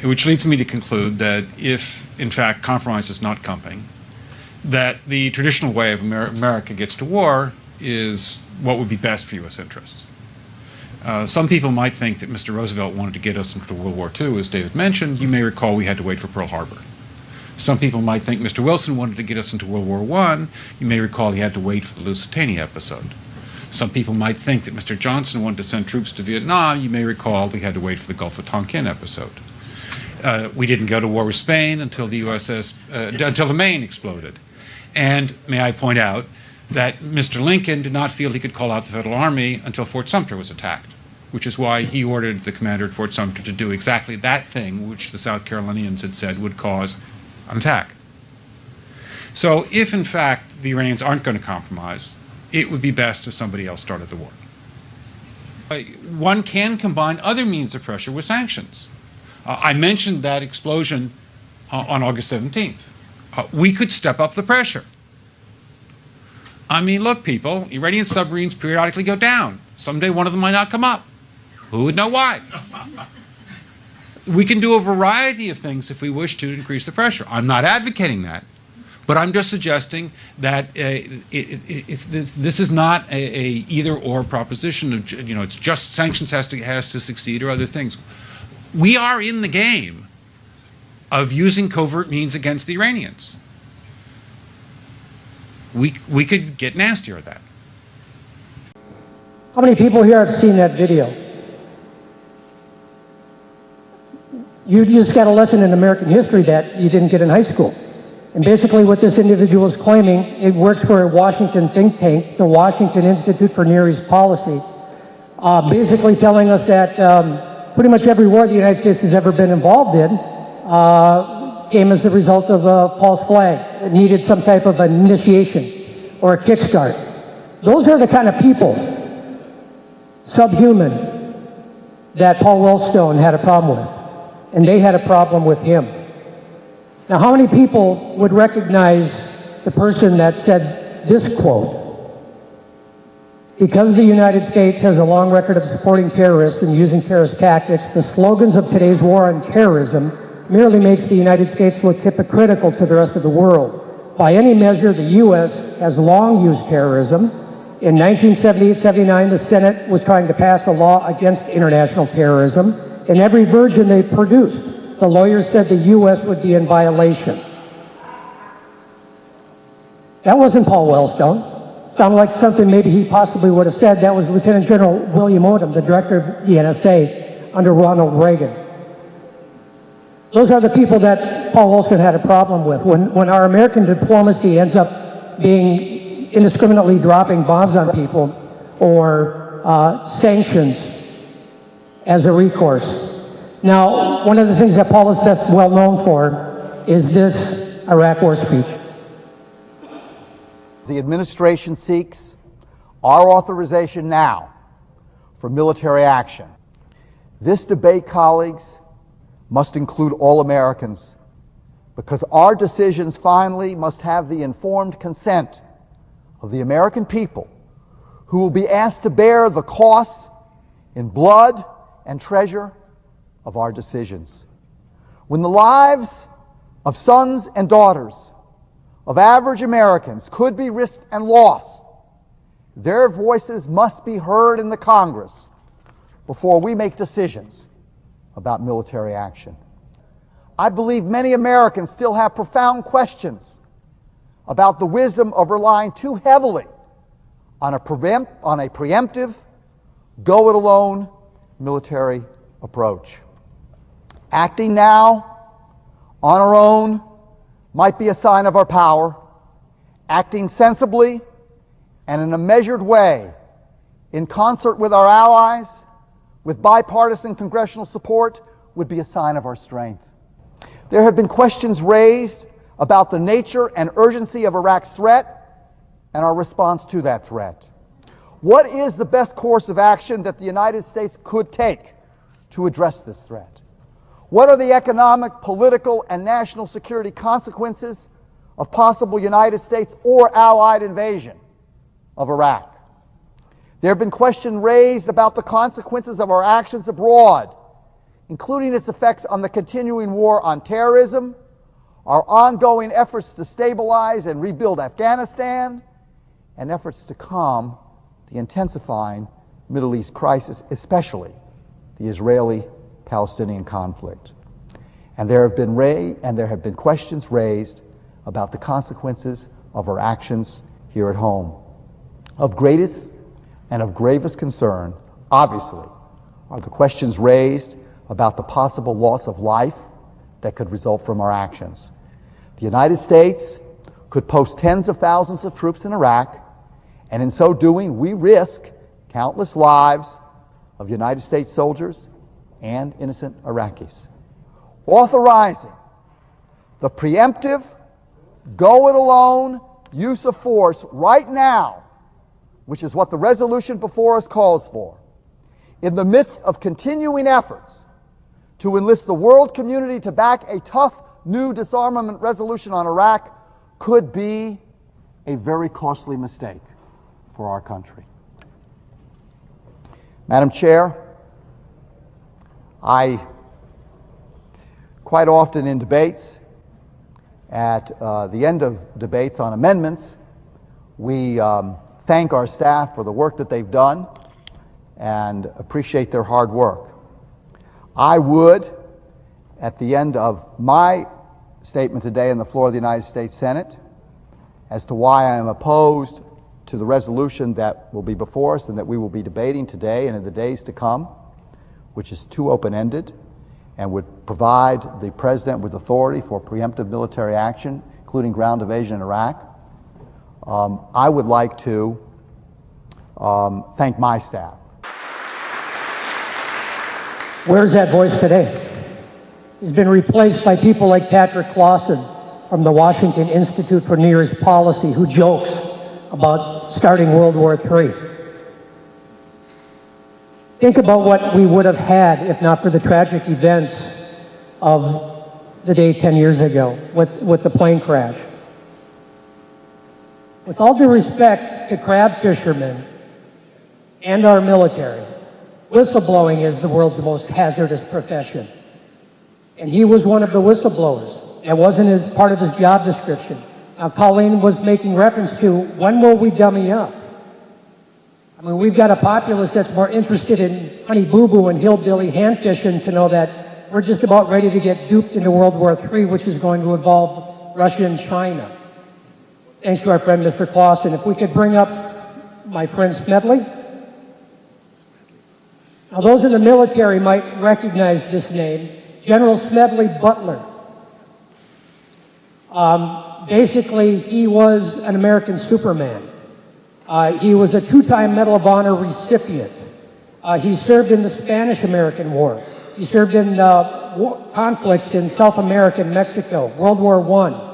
Which leads me to conclude that if, in fact, compromise is not coming, that the traditional way of America gets to war is what would be best for U.S. interests. Some people might think that Mr. Roosevelt wanted to get us into World War II, as David mentioned. You may recall we had to wait for Pearl Harbor. Some people might think Mr. Wilson wanted to get us into World War I. You may recall he had to wait for the Lusitania episode. Some people might think that Mr. Johnson wanted to send troops to Vietnam. You may recall we had to wait for the Gulf of Tonkin episode. We didn't go to war with Spain until the until the Maine exploded. And may I point out that Mr. Lincoln did not feel he could call out the Federal Army until Fort Sumter was attacked, which is why he ordered the commander at Fort Sumter to do exactly that thing which the South Carolinians had said would cause an attack. So if, in fact, the Iranians aren't going to compromise, it would be best if somebody else started the war. One can combine other means of pressure with sanctions. I mentioned that explosion on August 17th. We could step up the pressure. I mean, look, people, Iranian submarines periodically go down. Someday one of them might not come up. Who would know why? We can do a variety of things if we wish to increase the pressure. I'm not advocating that. But I'm just suggesting that this is not a either-or proposition of, it's just sanctions has to succeed or other things. We are in the game of using covert means against the Iranians. We could get nastier at that. How many people here have seen that video? You just got a lesson in American history that you didn't get in high school. And basically what this individual is claiming, it works for a Washington think tank, the Washington Institute for Near East Policy, basically telling us that pretty much every war the United States has ever been involved in came as the result of a false flag. It needed some type of initiation or a kickstart. Those are the kind of people, subhuman, that Paul Wellstone had a problem with. And they had a problem with him. Now, how many people would recognize the person that said this quote? Because the United States has a long record of supporting terrorists and using terrorist tactics, the slogans of today's war on terrorism merely makes the United States look hypocritical to the rest of the world. By any measure, the U.S. has long used terrorism. In 1978-79, the Senate was trying to pass a law against international terrorism. In every version they produced, the lawyers said the U.S. would be in violation. That wasn't Paul Wellstone. Sounded like something maybe he possibly would have said. That was Lieutenant General William Odom, the director of the NSA under Ronald Reagan. Those are the people that Paul Wellstone had a problem with. When our American diplomacy ends up being indiscriminately dropping bombs on people or sanctions as a recourse. Now, one of the things that Paul is best well known for is this Iraq war speech. The administration seeks our authorization now for military action. This debate, colleagues, must include all Americans, because our decisions finally must have the informed consent of the American people, who will be asked to bear the costs in blood and treasure of our decisions. When the lives of sons and daughters of average Americans could be risked and lost, their voices must be heard in the Congress before we make decisions about military action. I believe many Americans still have profound questions about the wisdom of relying too heavily on a preemptive, go-it-alone military approach. Acting now on our own might be a sign of our power. Acting sensibly and in a measured way, in concert with our allies, with bipartisan congressional support, would be a sign of our strength. There have been questions raised about the nature and urgency of Iraq's threat and our response to that threat. What is the best course of action that the United States could take to address this threat? What are the economic, political, and national security consequences of possible United States or Allied invasion of Iraq? There have been questions raised about the consequences of our actions abroad, including its effects on the continuing war on terrorism, our ongoing efforts to stabilize and rebuild Afghanistan, and efforts to calm the intensifying Middle East crisis, especially the Israeli-Palestinian conflict. And there have been questions raised about the consequences of our actions here at home. Of greatest and of gravest concern, obviously, are the questions raised about the possible loss of life that could result from our actions. The United States could post tens of thousands of troops in Iraq, and in so doing, we risk countless lives of United States soldiers and innocent Iraqis. Authorizing the preemptive, go-it-alone use of force right now, which is what the resolution before us calls for, in the midst of continuing efforts to enlist the world community to back a tough new disarmament resolution on Iraq, could be a very costly mistake for our country. Madam Chair, I quite often in debates At the end of debates on amendments, we thank our staff for the work that they've done and appreciate their hard work. I would, at the end of my statement today on the floor of the United States Senate, as to why I am opposed to the resolution that will be before us and that we will be debating today and in the days to come, which is too open-ended and would provide the President with authority for preemptive military action, including ground invasion in Iraq. I would like to thank my staff. Where's that voice today? He's been replaced by people like Patrick Clausen from the Washington Institute for Near East Policy, who jokes about starting World War III. Think about what we would have had if not for the tragic events of the day 10 years ago with the plane crash. With all due respect to crab fishermen and our military, whistleblowing is the world's most hazardous profession. And he was one of the whistleblowers. That wasn't part of his job description. Now, Colleen was making reference to, when will we dummy up? I mean, we've got a populace that's more interested in Honey Boo Boo and hillbilly hand fishing to know that we're just about ready to get duped into World War III, which is going to involve Russia and China. Thanks to our friend, Mr. Clausen. If we could bring up my friend Smedley. Now, those in the military might recognize this name, General Smedley Butler. Basically, he was an American Superman. He was a two-time Medal of Honor recipient. He served in the Spanish-American War. He served in conflicts in South America and Mexico, World War I.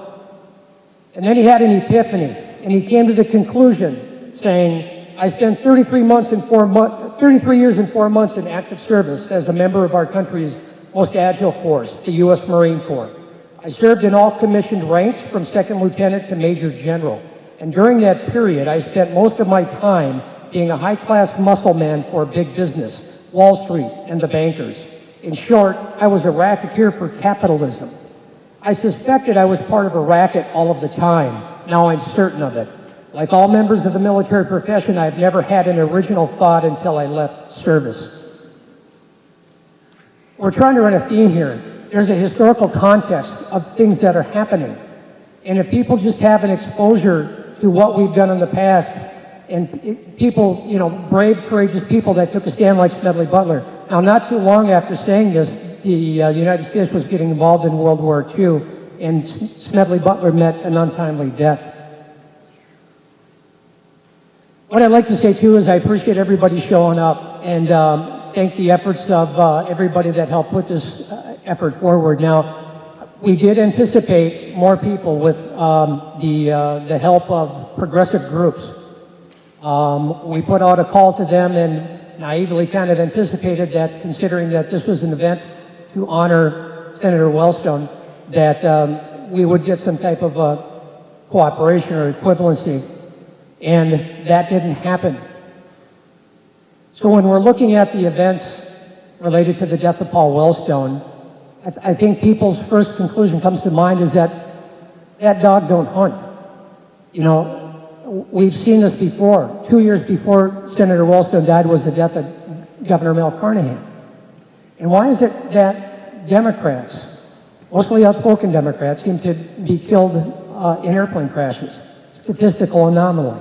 And then he had an epiphany, and he came to the conclusion saying, I spent 33 years and 4 months in active service as a member of our country's most agile force, the U.S. Marine Corps. I served in all commissioned ranks from second lieutenant to major general. And during that period, I spent most of my time being a high-class muscle man for big business, Wall Street, and the bankers. In short, I was a racketeer for capitalism. I suspected I was part of a racket all of the time. Now I'm certain of it. Like all members of the military profession, I've never had an original thought until I left service. We're trying to run a theme here. There's a historical context of things that are happening. And if people just have an exposure to what we've done in the past, and people, brave, courageous people that took a stand like Smedley Butler. Now, not too long after saying this, the United States was getting involved in World War II, and Smedley Butler met an untimely death. What I'd like to say, too, is I appreciate everybody showing up, and thank the efforts of everybody that helped put this effort forward. Now, we did anticipate more people with the help of progressive groups. We put out a call to them and naively kind of anticipated that, considering that this was an event to honor Senator Wellstone, that we would get some type of cooperation or equivalency, and that didn't happen. So when we're looking at the events related to the death of Paul Wellstone, I think people's first conclusion comes to mind is that that dog don't hunt. We've seen this before. 2 years before Senator Wellstone died was the death of Governor Mel Carnahan. And why is it that Democrats, mostly outspoken Democrats, seem to be killed in airplane crashes? Statistical anomaly.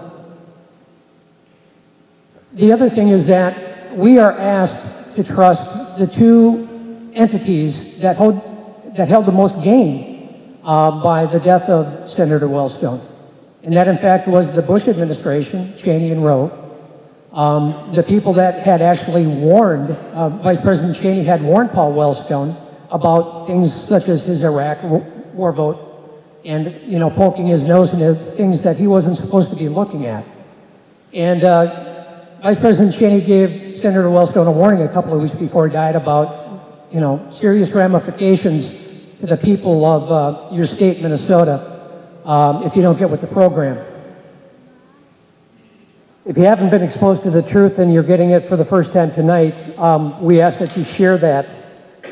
The other thing is that we are asked to trust the two entities that held the most gain by the death of Senator Wellstone. And that, in fact, was the Bush administration, Cheney and Roe. The people that had actually warned, Vice President Cheney had warned Paul Wellstone about things such as his Iraq war vote and, poking his nose into things that he wasn't supposed to be looking at. And Vice President Cheney gave Senator Wellstone a warning a couple of weeks before he died about, serious ramifications to the people of your state, Minnesota, if you don't get with the program. If you haven't been exposed to the truth and you're getting it for the first time tonight, we ask that you share that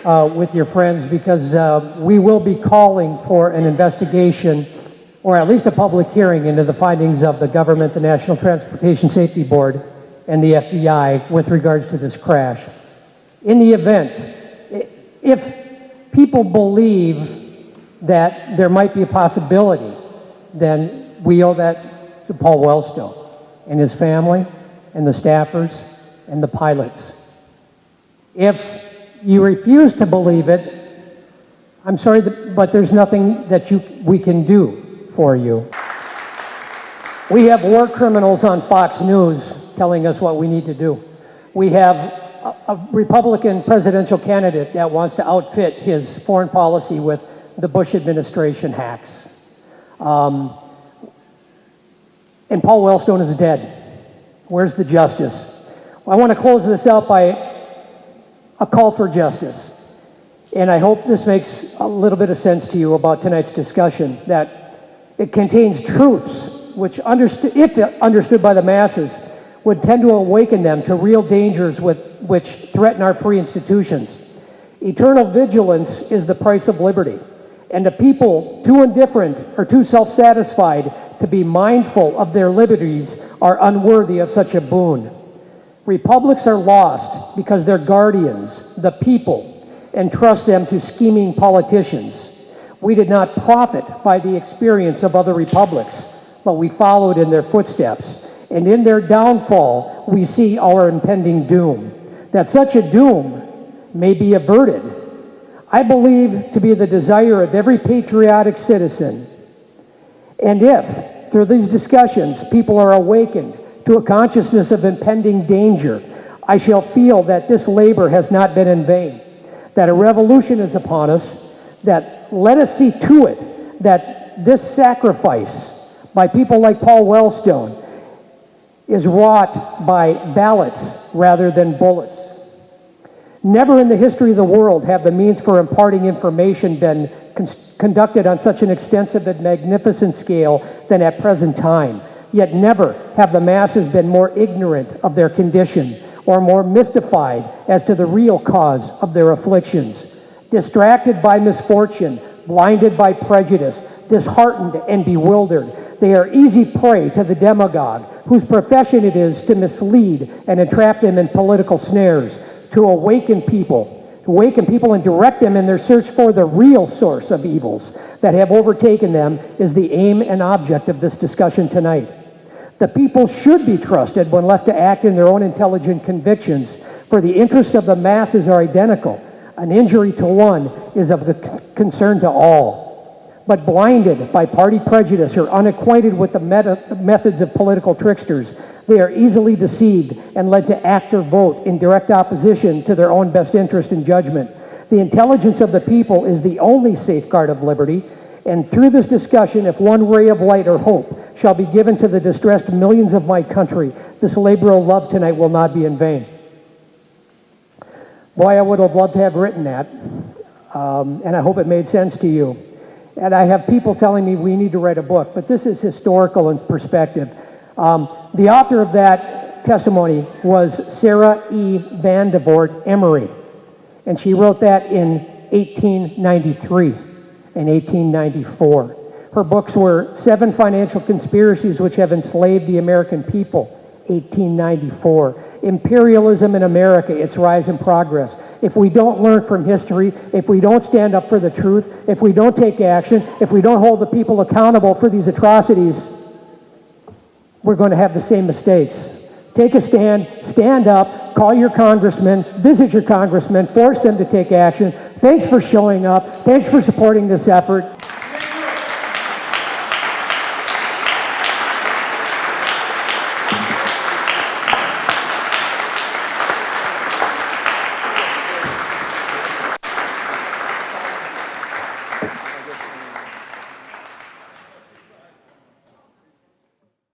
with your friends, because we will be calling for an investigation, or at least a public hearing, into the findings of the government, the National Transportation Safety Board, and the FBI with regards to this crash. In the event, if people believe that there might be a possibility, then we owe that to Paul Wellstone and his family and the staffers and the pilots. If you refuse to believe it, I'm sorry, but there's nothing that we can do for you. We have war criminals on Fox News telling us what we need to do. We have a Republican presidential candidate that wants to outfit his foreign policy with the Bush administration hacks. And Paul Wellstone is dead. Where's the justice? I want to close this out by a call for justice. And I hope this makes a little bit of sense to you about tonight's discussion, that it contains truths which, if understood by the masses, would tend to awaken them to real dangers which threaten our free institutions. Eternal vigilance is the price of liberty, and the people too indifferent or too self-satisfied to be mindful of their liberties are unworthy of such a boon. Republics are lost because their guardians, the people, entrust them to scheming politicians. We did not profit by the experience of other republics, but we followed in their footsteps. And in their downfall, we see our impending doom. That such a doom may be averted, I believe to be the desire of every patriotic citizen. And if, through these discussions, people are awakened to a consciousness of impending danger, I shall feel that this labor has not been in vain, that a revolution is upon us, that let us see to it that this sacrifice by people like Paul Wellstone is wrought by ballots rather than bullets. Never in the history of the world have the means for imparting information been conducted on such an extensive and magnificent scale than at present time. Yet never have the masses been more ignorant of their condition or more mystified as to the real cause of their afflictions. Distracted by misfortune, blinded by prejudice, disheartened and bewildered, they are easy prey to the demagogue, whose profession it is to mislead and entrap them in political snares, to awaken people and direct them in their search for the real source of evils that have overtaken them is the aim and object of this discussion tonight. The people should be trusted when left to act in their own intelligent convictions, for the interests of the masses are identical. An injury to one is of the concern to all. But blinded by party prejudice or unacquainted with the methods of political tricksters, they are easily deceived and led to act or vote in direct opposition to their own best interest and judgment. The intelligence of the people is the only safeguard of liberty, and through this discussion, if one ray of light or hope shall be given to the distressed millions of my country, this labor of love tonight will not be in vain. Boy, I would have loved to have written that, and I hope it made sense to you. And I have people telling me we need to write a book, but this is historical in perspective. The author of that testimony was Sarah E. Vandevort Emery, and she wrote that in 1893 and 1894. Her books were 7 Financial Conspiracies Which Have Enslaved the American People, 1894. Imperialism in America, Its Rise and Progress. If we don't learn from history, if we don't stand up for the truth, if we don't take action, if we don't hold the people accountable for these atrocities, we're going to have the same mistakes. Take a stand, stand up, call your congressman, visit your congressman, force them to take action. Thanks for showing up. Thanks for supporting this effort.